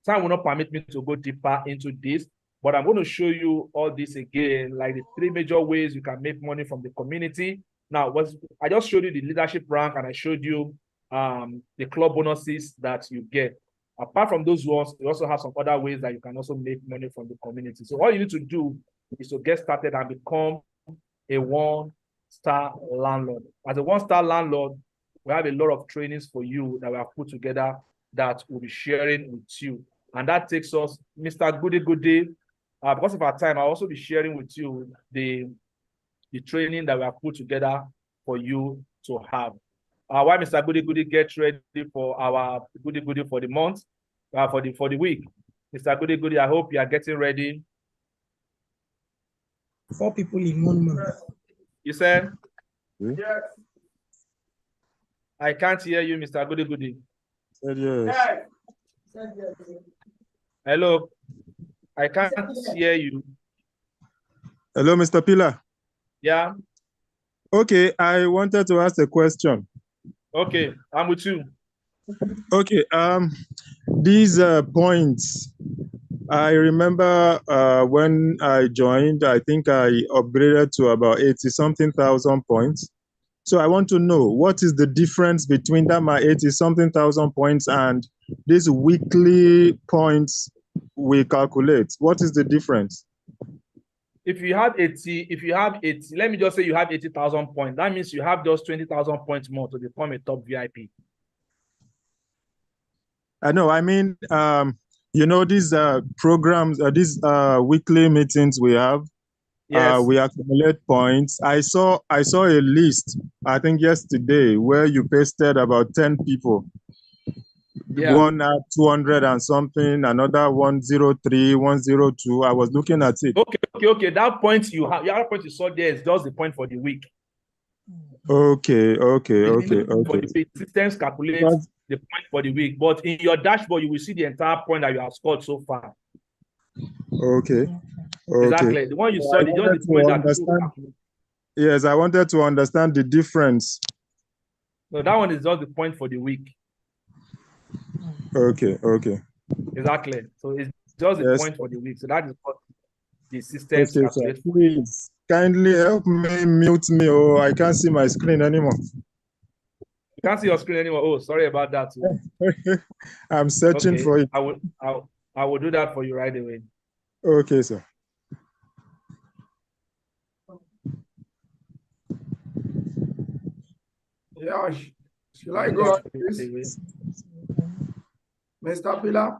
Time will not permit me to go deeper into this, but I'm going to show you all this again, like the 3 major ways you can make money from the community. Now, I just showed you the leadership rank, and I showed you the club bonuses that you get. Apart from those ones, you also have some other ways that you can also make money from the community. So all you need to do is to get started and become a 1-star landlord. As a 1-star landlord, we have a lot of trainings for you that we have put together that we'll be sharing with you. And that takes us, Mr. Goody, because of our time, I'll also be sharing with you the training that we have put together for you to have. While Mr. Goody gets ready for our Goody for the month, for the week, Mr. Goody Goody, I hope you are getting ready. 4 people in 1 month. You said? Yes. I can't hear you, Mr. Goody Goody. Said yes. Hello. I can't hear you. Hello, Mr. Pillar. Yeah. Okay, I wanted to ask a question. Okay, I'm with you. Okay, these points, I remember when I joined, I think I upgraded to about 80-something thousand points. So I want to know, what is the difference between that my 80-something thousand points and these weekly points we calculate? What is the difference? If you have 80, let me just say you have 80,000 points. That means you have just 20,000 points more to become a top VIP. I know, I mean, you know, these programs, these weekly meetings we have, yes. We accumulate points. I saw a list, I think yesterday, where you pasted about 10 people. Yeah. One at 200 and something, another 103, 102. I was looking at it. Okay. That point you have, your point you saw there is just the point for the week. Okay. The systems calculate the point for the week, but in your dashboard, you will see the entire point that you have scored so far. Okay. Exactly. The one you saw, the point that. Yes, I wanted to understand the difference. No, that one is just the point for the week. Okay. Exactly. So it's just the point for the week. So that is what the systems calculate. Please kindly help me mute me, or I can't see my screen anymore. You can't see your screen anymore. Oh, sorry about that. I'm searching for it. I will do that for you right away. Okay, sir. Yeah, shall I go on, please? Mr. Pillar?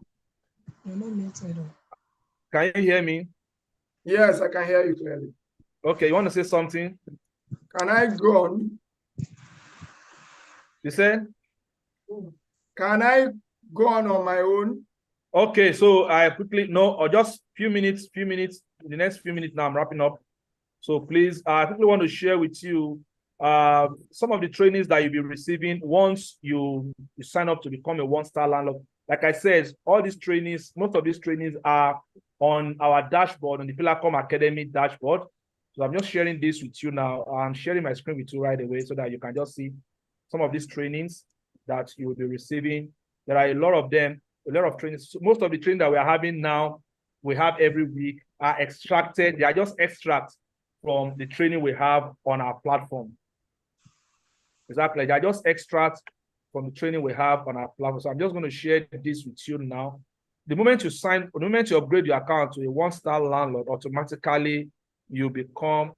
Can you hear me? Yes, I can hear you clearly. Okay, you want to say something? Can I go on? You said? Can I go on my own? Okay, so I quickly, or just few minutes, the next few minutes now I'm wrapping up. So please, I quickly want to share with you some of the trainings that you'll be receiving once you sign up to become a one-star landlord. Like I said, all these trainings, most of these trainings are on our dashboard, on the Pillarcom Academy dashboard. So I'm just sharing this with you now. I'm sharing my screen with you right away so that you can just see some of these trainings that you will be receiving. There are a lot of them, a lot of trainings. So most of the training that we are having now, we have every week, are extracted. They are just extracts from the training we have on our platform. Exactly. They are just extracts from the training we have on our platform. So I'm just going to share this with you now. The moment you upgrade your account to a one-star landlord, automatically you become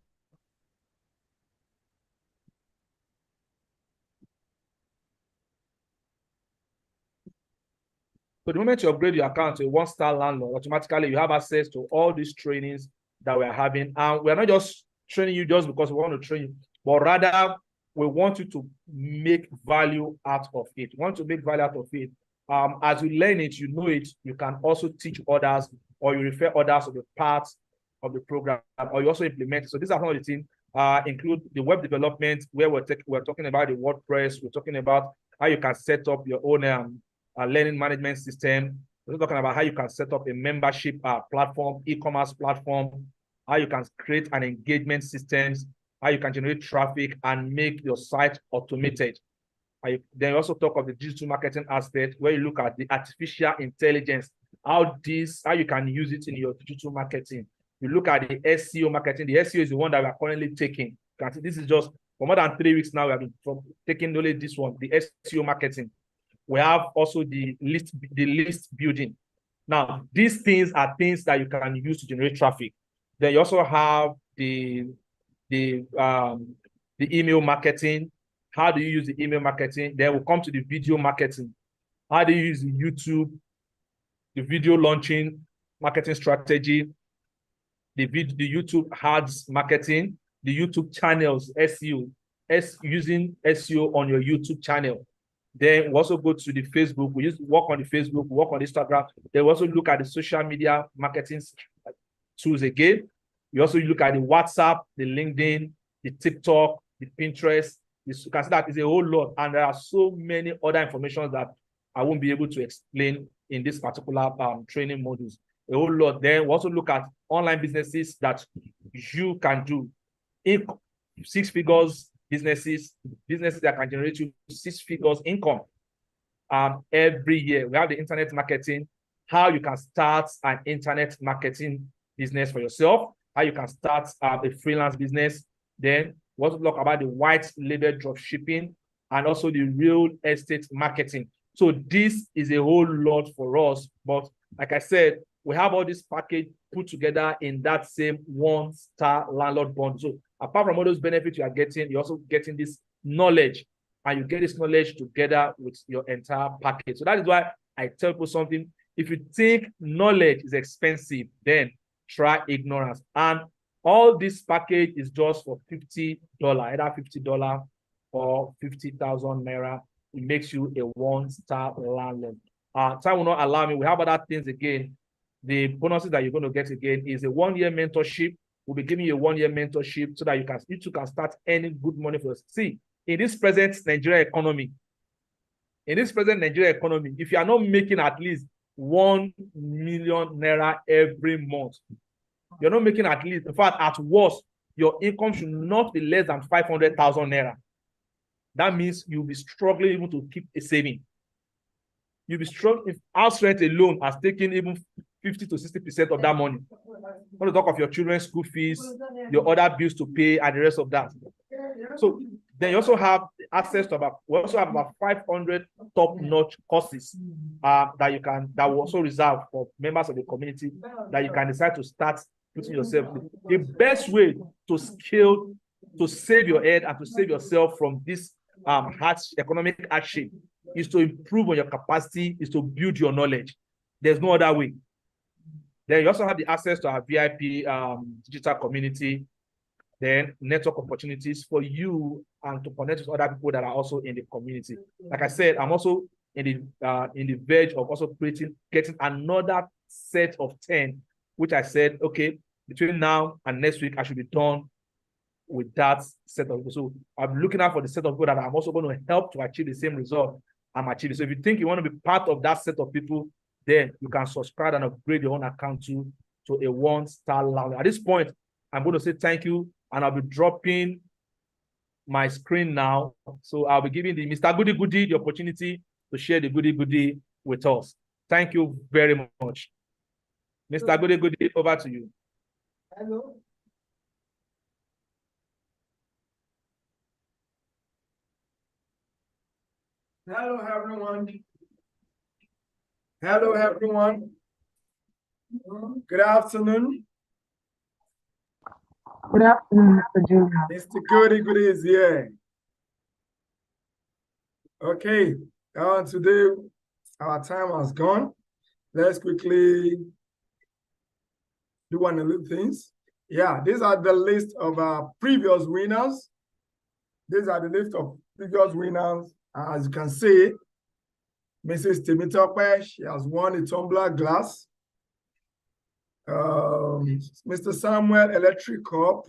So the moment you upgrade your account to a one-star landlord, automatically you have access to all these trainings that we're having. And we're not just training you just because we want to train you, but rather we want you to make value out of it. We want to make value out of it. As you learn it, you know it, you can also teach others, or you refer others to the parts of the program, or you also implement it. So these are some of the things include the web development, where we're talking about the WordPress, we're talking about how you can set up your own learning management system. We're talking about how you can set up a membership platform, e-commerce platform, how you can create an engagement systems, how you can generate traffic and make your site automated. Then you also talk of the digital marketing aspect, where you look at the artificial intelligence, how you can use it in your digital marketing. You look at the SEO marketing. The SEO is the one that we are currently taking. This is just for more than 3 weeks now. We have been taking only this one, the SEO marketing. We have also the list building. Now, these things are things that you can use to generate traffic. Then you also have the email marketing. How do you use the email marketing? Then we'll come to the video marketing. How do you use the YouTube, the video launching marketing strategy, the YouTube ads marketing, the YouTube channels, SEO, using SEO on your YouTube channel. Then we also go to the Facebook. We just work on the Facebook, work on Instagram. Then we also look at the social media marketing tools again. We also look at the WhatsApp, the LinkedIn, the TikTok, the Pinterest. You can see that is a whole lot. And there are so many other information that I won't be able to explain in this particular training modules. A whole lot. Then we also look at online businesses that you can do. In 6 figures businesses that can generate you 6 figures income every year. We have the internet marketing, how you can start an internet marketing business for yourself, how you can start a freelance business. Then we also talk about the white label drop shipping and also the real estate marketing. So this is a whole lot for us. But like I said, we have all this package put together in that same 1-star landlord bond. So apart from all those benefits you are getting, you're also getting this knowledge, and you get this knowledge together with your entire package. So that is why I tell people something. If you think knowledge is expensive, then try ignorance. And all this package is just for $50, either $50 or 50,000 naira. It makes you a 1-star landlord. Time will not allow me. We have other things again. The bonuses that you're going to get again is a 1-year mentorship. We'll be giving you a 1-year mentorship so that you too can start earning good money for us. See, in this present Nigeria economy, if you are not making at least 1 million naira every month, you're not making at least, in fact, at worst, your income should not be less than 500,000 naira. That means you'll be struggling even to keep a saving. You'll be struggling if house rent alone has taken even 50 to 60% of that money. When you talk of your children's school fees, your other bills to pay, and the rest of that. So then you also have access to about 500 top-notch courses that will also reserve for members of the community that you can decide to start putting yourself. The best way to scale, to save your head and to save yourself from this economic hardship is to improve on your capacity, is to build your knowledge. There's no other way. Then you also have the access to our VIP digital community, then network opportunities for you and to connect with other people that are also in the community. Like I said, I'm also in the verge of also getting another set of 10, which I said, okay, between now and next week, I should be done with that set of people. So I'm looking out for the set of people that I'm also going to help to achieve the same result I'm achieving. So if you think you want to be part of that set of people, then you can subscribe and upgrade your own account to a 1-star landlord. At this point, I'm going to say thank you, and I'll be dropping my screen now. So I'll be giving the Mr. Goody Goody the opportunity to share the Goody Goody with us. Thank you very much. Mr. Goody Goody, over to you. Hello. Hello, everyone. Hello, everyone. Good afternoon. Good afternoon, Mr. Junior. Mr. Goody Goody is here. Okay, today our time has gone. Let's quickly do one of the things. Yeah, these are the list of our previous winners. These are the list of previous winners. As you can see, Mrs. Temitope, she has won a tumbler glass. Mr. Samuel, electric cup.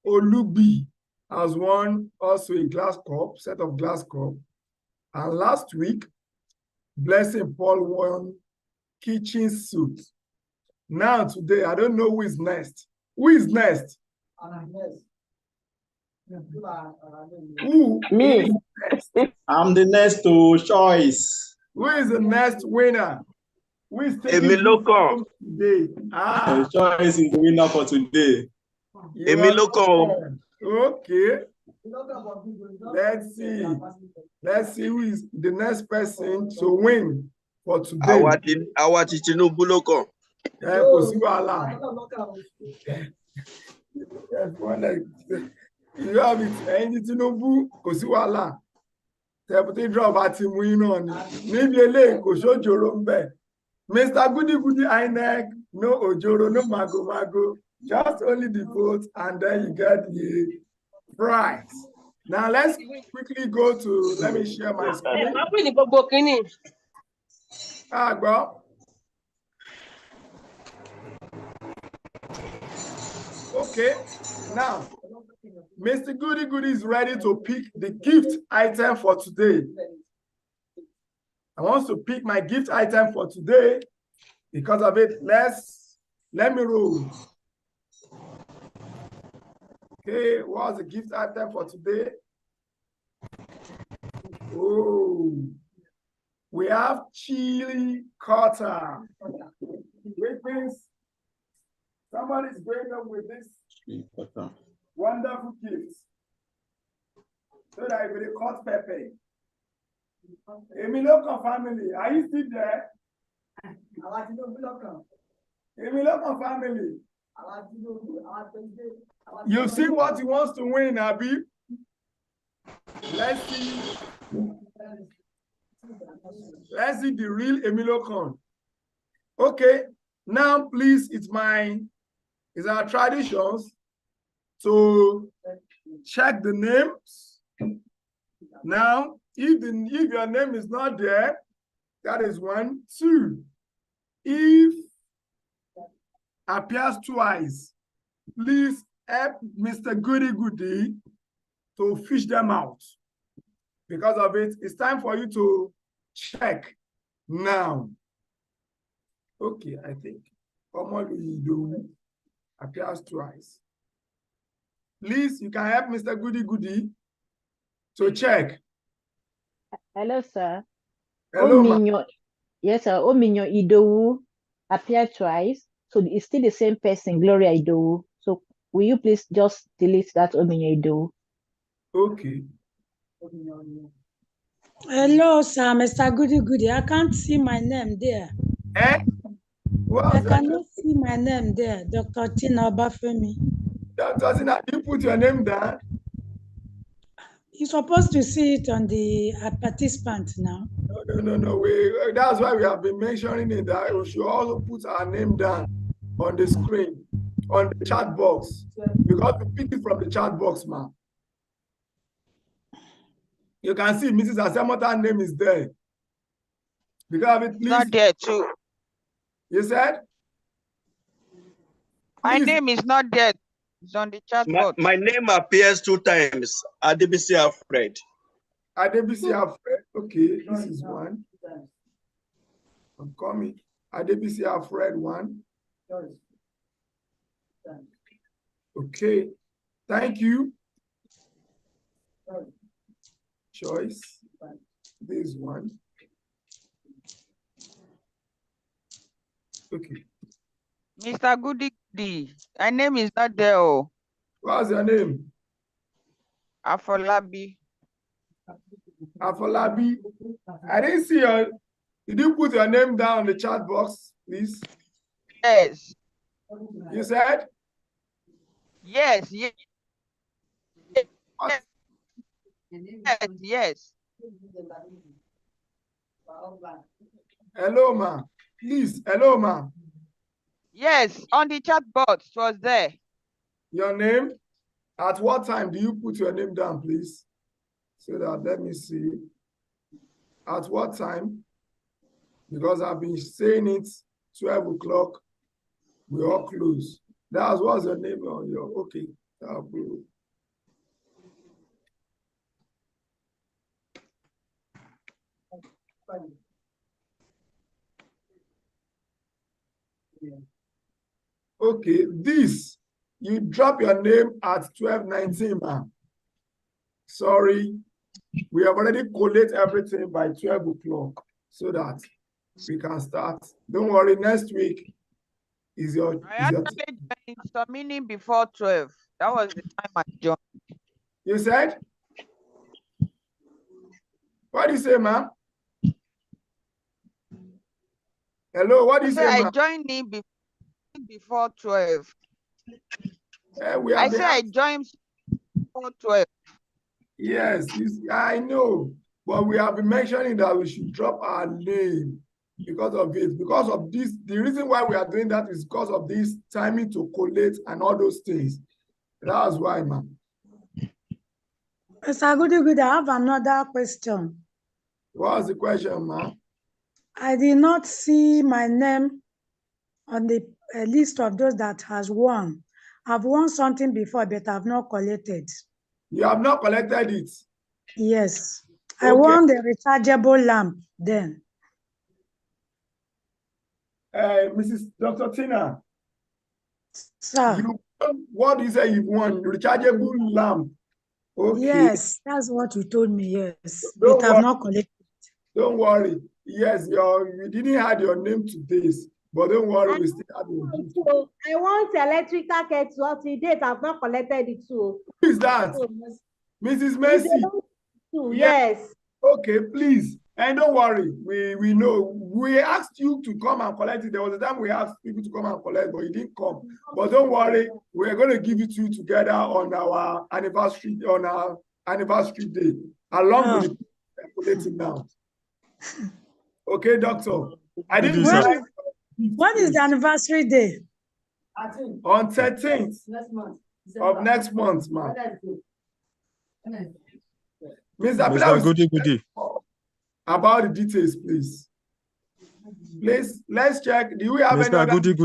Olubi has won also a glass cup, set of glass cup. And last week, Blessing Paul won kitchen suit. Now today, I don't know who is next. Who is next? Who? Me. I'm the next to choice. Who is the next winner? Who is taking Emiloko today? Choice is the winner for today. Emiloko. Okay. Let's see who is the next person to win for today. Our Tinubu Loko. You have it. Ẹni Tinubu kò sí wàhálà. Tẹ̀pútì drop àti mú iná ni. Níbi eléyìí kò sójoro ń bẹ̀. Mr. Goody Goody INEC, no ojoro, no mago mago. Just only the vote, and then you get the Right. Now let's quickly go to, let me share my screen. Bro. Okay. Now, Mr. Goody Goody is ready to pick the gift item for today. I want to pick my gift item for today. Because of it, let me roll. Okay, what's the gift item for today? Oh, we have chili cutter, which means somebody's going up with this wonderful gift. So that it will cut pepper. Emiloko family, are you still there? Emiloko family. You see what he wants to win, Abi? Let's see. Let's see the real Emiloko. Okay, now please, it's our traditions to check the names. Now, if your name is not there, that is 1, 2. If appears twice, please help Mr. Goody Goody to fish them out. Because of it, it's time for you to check now. Okay, I think Omoluyido appears twice. Please, you can help Mr. Goody Goody to check. Hello, sir. Hello, yes, sir. Ominyo Idowu appeared twice. So it's still the same person, Gloria Idowu. So will you please just delete that Ominyo Idowu? Okay. Hello, sir, Mr. Goody Goody. I can't see my name there. I cannot see my name there, Dr. Tina Obafemi. Dr. Tina, you put your name down? You're supposed to see it on the participant now. No. That's why we have been mentioning it, that we should also put our name down on the screen, on the chat box, because we pick it from the chat box, man. You can see Mrs. Asemota's name is there. Because of it, please. Not there too. You said? My name is not there. It's on the chat box. My name appears 2 times. Adebisi Alfred. Adebisi Alfred. Okay, this is 1. I'm coming. Adebisi Alfred 1. Okay. Thank you. Choice. This 1. Okay. Mr. Goody Goody, my name is not there. Oh. What's your name? Afolabi. Afolabi. I didn't see your. Did you put your name down on the chat box, please? Yes. You said? Yes. Yes. Yes. Hello, ma. Please, hello, ma. Yes, on the chat box was there. Your name? At what time do you put your name down, please? So that, let me see. At what time? Because I've been saying it, 12 o'clock, we all close. That's what's your name on your, okay. Okay, this, you drop your name at 12:19, ma'am. Sorry, we have already collated everything by 12 o'clock so that we can start. Don't worry, next week is your... I actually joined some meeting before 12. That was the time I joined. You said? What do you say, ma'am? Hello, what do you say, ma'am? I joined in before 12. I said I joined before 12. Yes, I know. But we have been mentioning that we should drop our name because of it. Because of this, the reason why we are doing that is because of this timing to collate and all those things. That's why, ma'am. Mr. Good, I have another question. What's the question, ma'am? I did not see my name on the list of those that has won. I've won something before, but I've not collected. You have not collected it? Yes. Okay. I won the rechargeable lamp then. Mrs. Dr. Tina. Sir. What do you say you've won? Rechargeable lamp. Okay. Yes, that's what you told me, yes. But I've not collected. Don't worry. Yes, you didn't add your name to this, but don't worry, we still have your gift. I want electrical kettle to date. I've not collected it too. Who is that? Mrs. Mercy. Yes. Okay, please. And don't worry, we know. We asked you to come and collect it. There was a time we asked people to come and collect, but you didn't come. But don't worry, we're going to give it to you together on our anniversary day, along with the collecting now. Okay, doctor. I didn't know. What is the anniversary day? On 13th of next month, ma'am. Mr. Goody. About the details, please. Please, let's check. Do we have Mr. any Goody?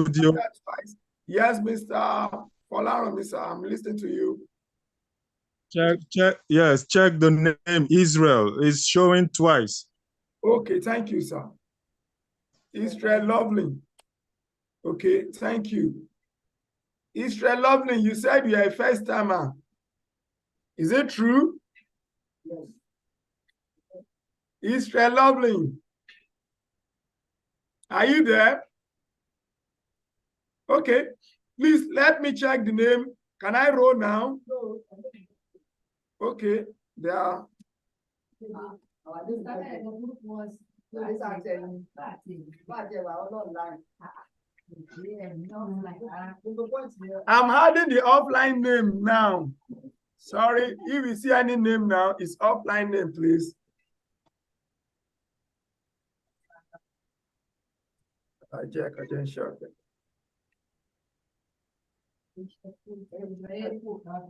Yes, Mr. Polaro, I'm listening to you. Check. Yes, check the name Israel. It's showing twice. Okay, thank you, sir. Israel Lovely. Okay, thank you. Israel Lovely, you said you are a first timer. Is it true? Yes. Israel Lovely. Are you there? Okay, please let me check the name. Can I roll now? Okay, there are. I'm adding the offline name now. Sorry, if you see any name now, it's offline name, please. I didn't show it.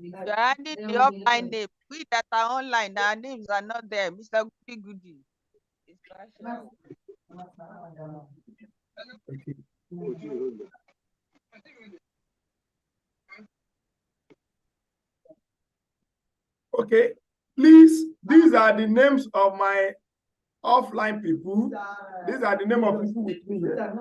You added the offline name. We that are online, our names are not there. Mr. Goody. Okay, please, these are the names of my offline people. These are the name of people with me here.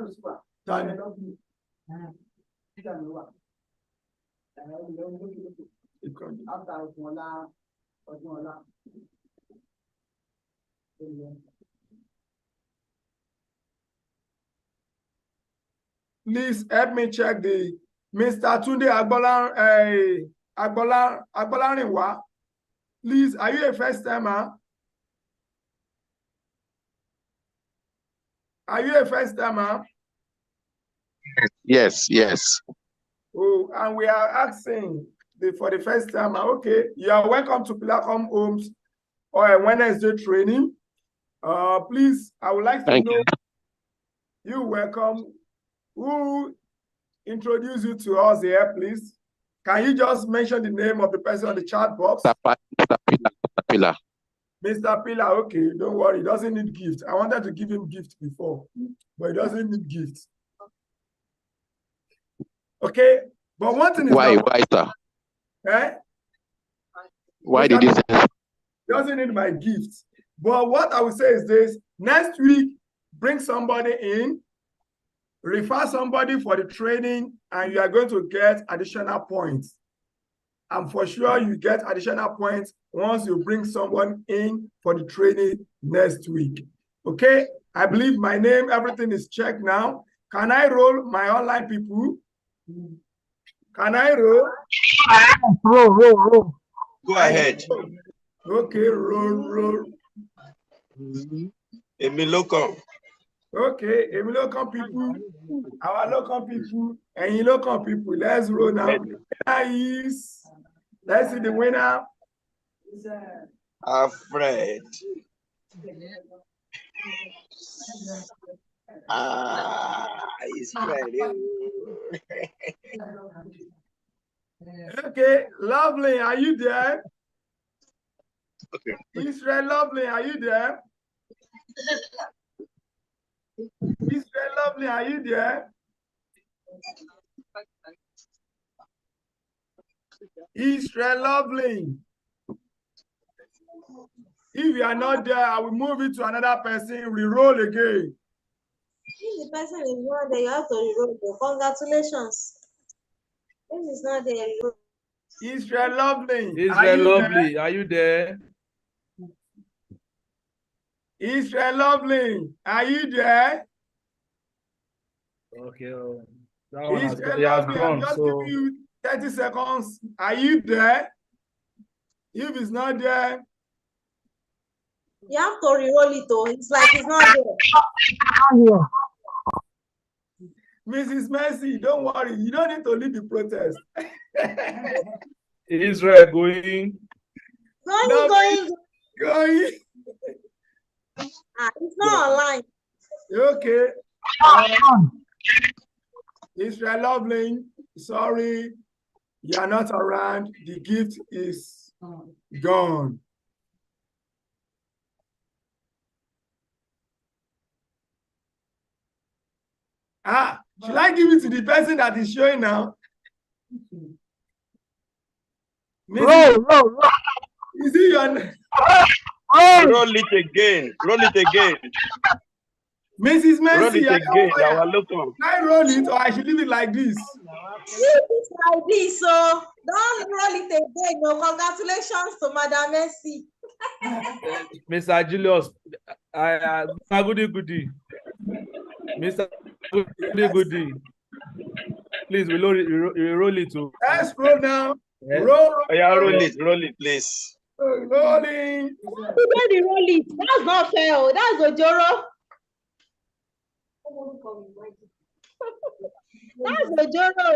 Please help me check the Mr. Tunde Agbolarinwa. Please, are you a first timer? Are you a first timer? Yes. Oh, and we are asking for the first time. Okay, you are welcome to Pilacom Homes or Wednesday training. Please, I would like to know. You're welcome. Who introduced you to us here, please? Can you just mention the name of the person on the chat box? Mr. Pila. Mr. Pila, okay, don't worry, he doesn't need gift. I wanted to give him gift before, but he doesn't need gift. Okay, but one thing is why, sir? Eh? Why did you say that? He doesn't need my gift. But what I would say is this: next week, bring somebody in, refer somebody for the training, and you are going to get additional points. And for sure, you get additional points once you bring someone in for the training next week. Okay, I believe my name, everything is checked now. Can I roll my online people? Can I roll? Roll. Go ahead. Okay, roll. Emilocom. Okay, Emilocom people, our local people, and local people. Let's roll now. Let's see the winner. Alfred. It's ready. Okay, lovely. Are you there? Okay. Israel Lovely, are you there? Israel Lovely, are you there? Israel Lovely. If you are not there, I will move it to another person. Re-roll again. If the person is not there, you have to re-roll. Congratulations. This is not there. Israel Lovely. Israel Lovely, are you there? Israel Lovely, are you there? Okay. That one has Israel gone. Lovely, I'm just giving you 30 seconds. Are you there? If it's not there, you have to re-roll it though. It's like it's not there. Mrs. Mercy, don't worry. You don't need to lead the protest. Israel going. Going. It's not online. Okay. Israel Lovely, sorry, you are not around. The gift is gone. Should I give it to the person that is showing now? Roll. Is it your name? Roll it again. Roll it again. Mrs. Mercy, roll it again. Our local. Can I roll it or I should leave it like this? Leave it like this, so don't roll it again. No, congratulations to Madam Mercy. Mr. Julius, goody. Mr. Goody. Please, we roll it too. Let's roll now. Yes. Roll it, please. Rolling. Everybody roll it. That's not fair. That's Ojoro. That's Ojoro.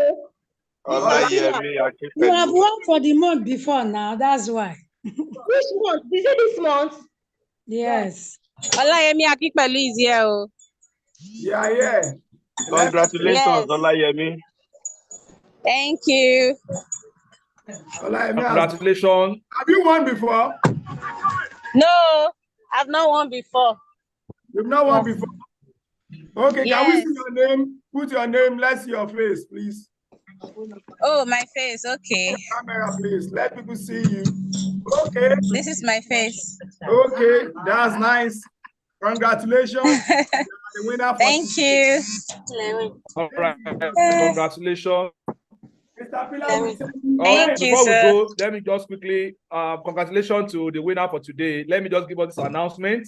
You have worked for the month before now, that's why. Which month? Is it this month? Yes. Olayemi Akipelu is here. Yeah. Congratulations, Olayemi. Thank you. Congratulations. Have you won before? No, I've not won before. You've not won before? Okay, yes. Can we see your name? Put your name, let's see your face, please. Oh, my face, okay. Camera, please. Let people see you. Okay. This is my face. Okay, that's nice. Congratulations. The winner. Thank you. All right. Congratulations. Thank you, before sir. we go, let me just quickly congratulations to the winner for today. Let me just give us this announcement.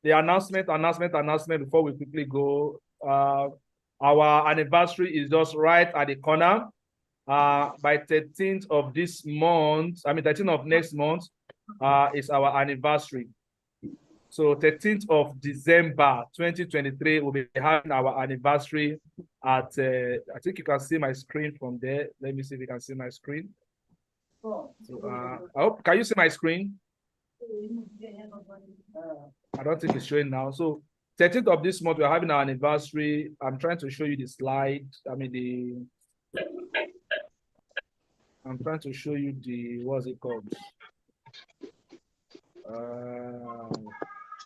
The announcement before we quickly go. Our anniversary is just right at the corner. By 13th of this month, 13th of next month, is our anniversary. So 13th of December 2023, we'll be having our anniversary at, I think you can see my screen from there. Let me see if you can see my screen. So, I hope, can you see my screen? I don't think it's showing now. So 13th of this month, we're having our anniversary. I'm trying to show you the slide. I'm trying to show you the, what's it called?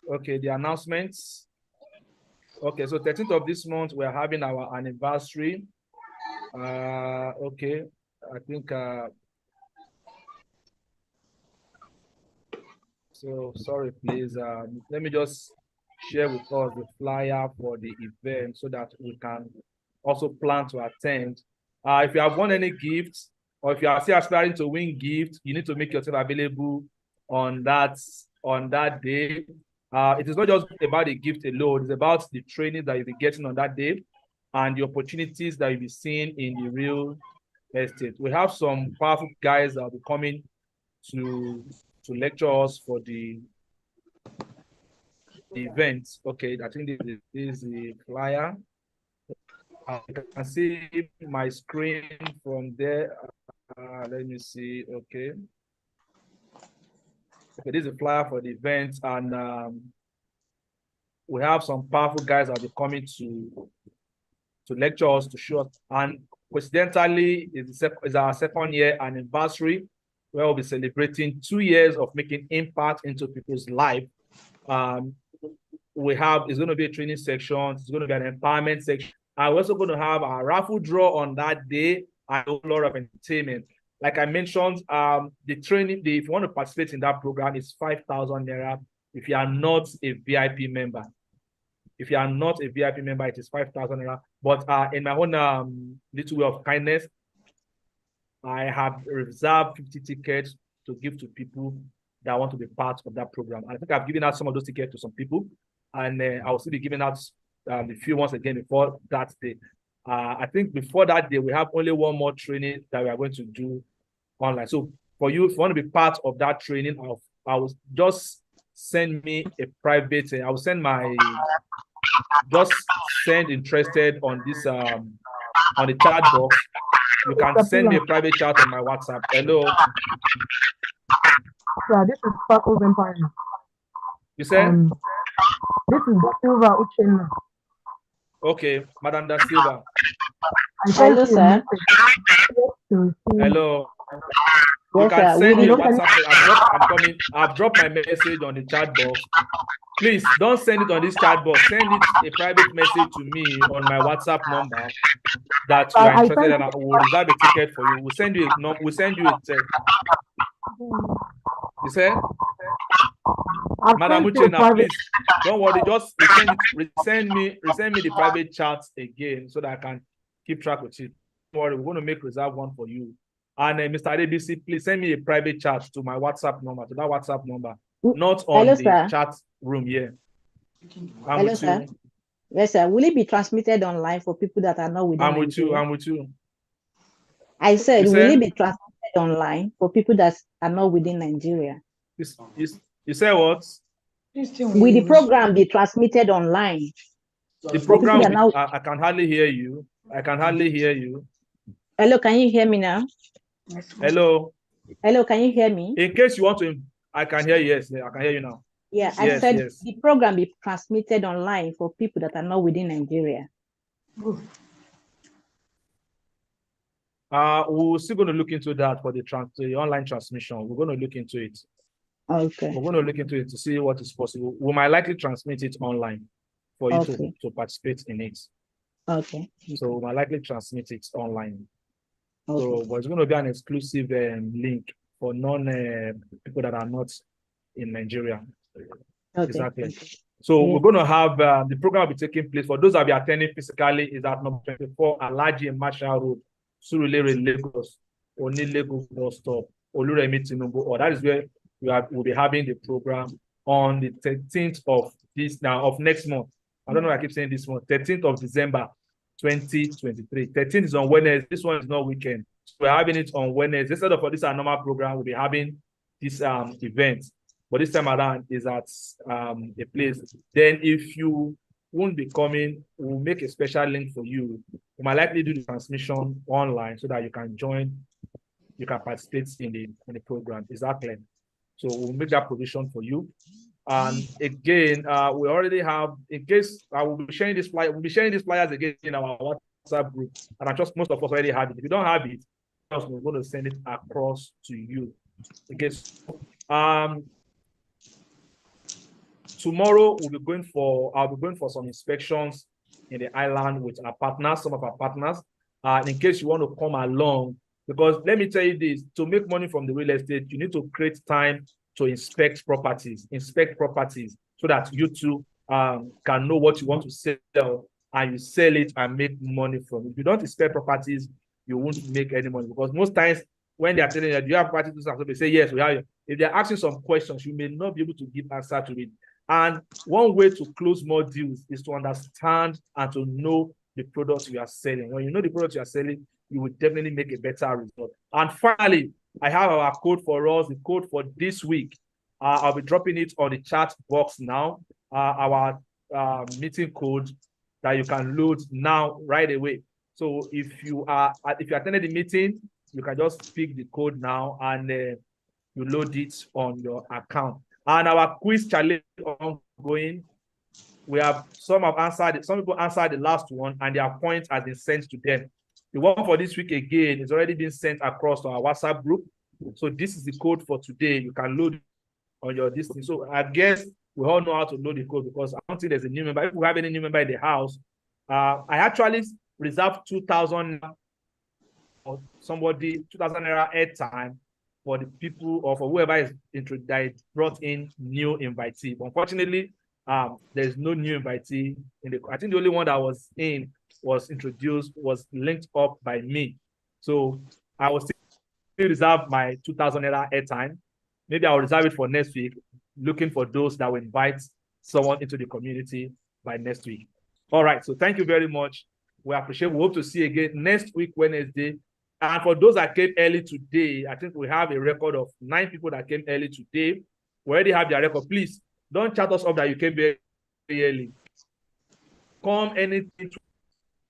Okay, the announcements. Okay, so 13th of this month, we're having our anniversary. Okay, I think, so sorry, please. Let me just share with us the flyer for the event so that we can also plan to attend. If you have won any gifts, or if you are still aspiring to win gifts, you need to make yourself available on that day. It is not just about the gift alone, it's about the training that you'll be getting on that day and the opportunities that you'll be seeing in the real estate. We have some powerful guys that will be coming to lecture us for the event. Okay, I think this is the flyer. You can see my screen from there. Let me see. Okay, this is a flyer for the event, and we have some powerful guys that will be coming to lecture us, to show us. And coincidentally, it's our second year anniversary. where we'll be celebrating 2 years of making impact into people's life. It's going to be a training section. It's going to be an empowerment section. I'm also going to have a raffle draw on that day and a lot of entertainment. Like I mentioned, the training, if you want to participate in that program, is 5,000 naira. If you are not a VIP member, it is 5,000 naira. But in my own little way of kindness, I have reserved 50 tickets to give to people that want to be part of that program. I think I've given out some of those tickets to some people, and I will still be giving out a few once again before that day. I think before that day, we have only one more training that we are going to do online. So for you, if you want to be part of that training, I will just send me a private, I will send just send interested on this, on the chat box. You can send me a private chat on my WhatsApp. Hello. Yeah, this is Sparkles Empire. You said? This is Da Silva Uchenna. Okay, Madam Da Silva. Hello, sir. Hello. You can send me a WhatsApp. I've dropped my message on the chat box. Please don't send it on this chat box. Send it a private message to me on my WhatsApp number that you are interested in. I will reserve a ticket for you. We'll send you a text. You said? Madam Uchenna, please don't worry. Just resend me the private chat again so that I can keep track with it. Don't worry, we're going to make reserve one for you. And Mr. ADBC, please send me a private chat to my WhatsApp number, not on the chat room here. Hello, sir. Yes, sir. Will it be transmitted online for people that are not within Nigeria? I'm with you. I said, will it be transmitted online for people that are not within Nigeria? You say what? Will the program be transmitted online? The program, I can hardly hear you. Hello, can you hear me now? Hello, can you hear me? In case you want to, I can hear you. Yes, I can hear you now. Yeah, I said the program be transmitted online for people that are not within Nigeria. We're still going to look into that for the online transmission. We're going to look into it. Okay. We're going to look into it to see what is possible. We might likely transmit it online for you to participate in it. Okay. So we might likely transmit it online. Okay. So, but it's going to be an exclusive link for people that are not in Nigeria. Okay. Exactly. So we're going to have the program will be taking place for those that will be attending physically is at number 24 Alaji Marshall Road, Surulere, Lagos, Oni Lagos bus stop, Oluremi Tinubu. Or that is where we'll be having the program on the 13th of next month. I don't know why I keep saying this month. 13th of December, 2023. 13th is on Wednesday. This one is not weekend. So we're having it on Wednesday. Instead of this our normal program, we'll be having this event. But this time around is at a place. Then if you won't be coming, we'll make a special link for you. We might likely do the transmission online so that you can join, you can participate in the program. Is that clear? So we'll make that provision for you. And again, we already have, in case I will be sharing this flyer, we'll be sharing these flyers again in our WhatsApp group. And I trust most of us already have it. If you don't have it, we're going to send it across to you. Okay. Tomorrow I'll be going for some inspections in the island with our partners, some of our partners. In case you want to come along, because let me tell you this, to make money from the real estate, you need to create time to inspect properties so that you too can know what you want to sell and you sell it and make money from it. If you don't inspect properties, you won't make any money, because most times when they are telling you, do you have properties, so they say yes, we have. If they're asking some questions, you may not be able to give answer to it. And one way to close more deals is to understand and to know the products you are selling. When you know the products you are selling, you will definitely make a better result. And finally, I have our code for us, the code for this week. I'll be dropping it on the chat box now. Our meeting code that you can load now right away. So if you attended the meeting, you can just pick the code now and you load it on your account. And our quiz challenge ongoing. We have some people answered the last one, and their point has been sent to them. The one for this week again is already been sent across to our WhatsApp group. So this is the code for today. You can load on your this thing. So I guess we all know how to load the code because I don't think there's a new member. If we have any new member in the house, I actually reserved 2,000 or somebody 2,000 naira airtime for the people or for whoever is that brought in new invitee. But unfortunately, there's no new invitee in the. I think the only one that was introduced was linked up by me. So I will still reserve my 2,000 naira airtime. Maybe I'll reserve it for next week, looking for those that will invite someone into the community by next week. All right. So thank you very much. We appreciate. We hope to see you again next week, Wednesday. And for those that came early today, I think we have a record of 9 people that came early today. We already have their record. Please don't chat us up that you came very early. Come anything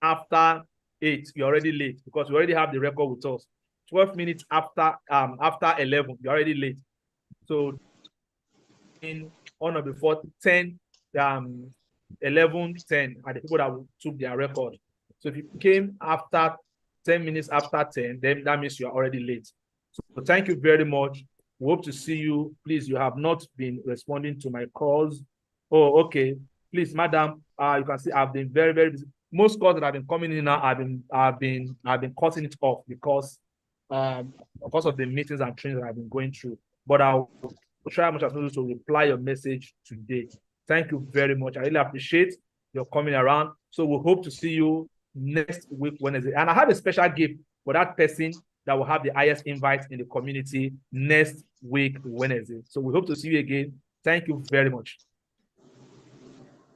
after 8, you're already late because we already have the record with us. 12 minutes after 11, you're already late. So in on or before 10, 11, 10 are the people that took their record. So if you came after 10 minutes after 10, then that means you are already late. So thank you very much. We hope to see you. Please, you have not been responding to my calls. Oh, okay. Please, madam, you can see I've been very, very busy. Most calls that have been coming in now, I've been cutting it off because of the meetings and trainings that I've been going through. But I'll try as much as possible to reply your message today. Thank you very much. I really appreciate your coming around. So we hope to see you next week, Wednesday. And I have a special gift for that person that will have the highest invite in the community next week, Wednesday. So we hope to see you again. Thank you very much.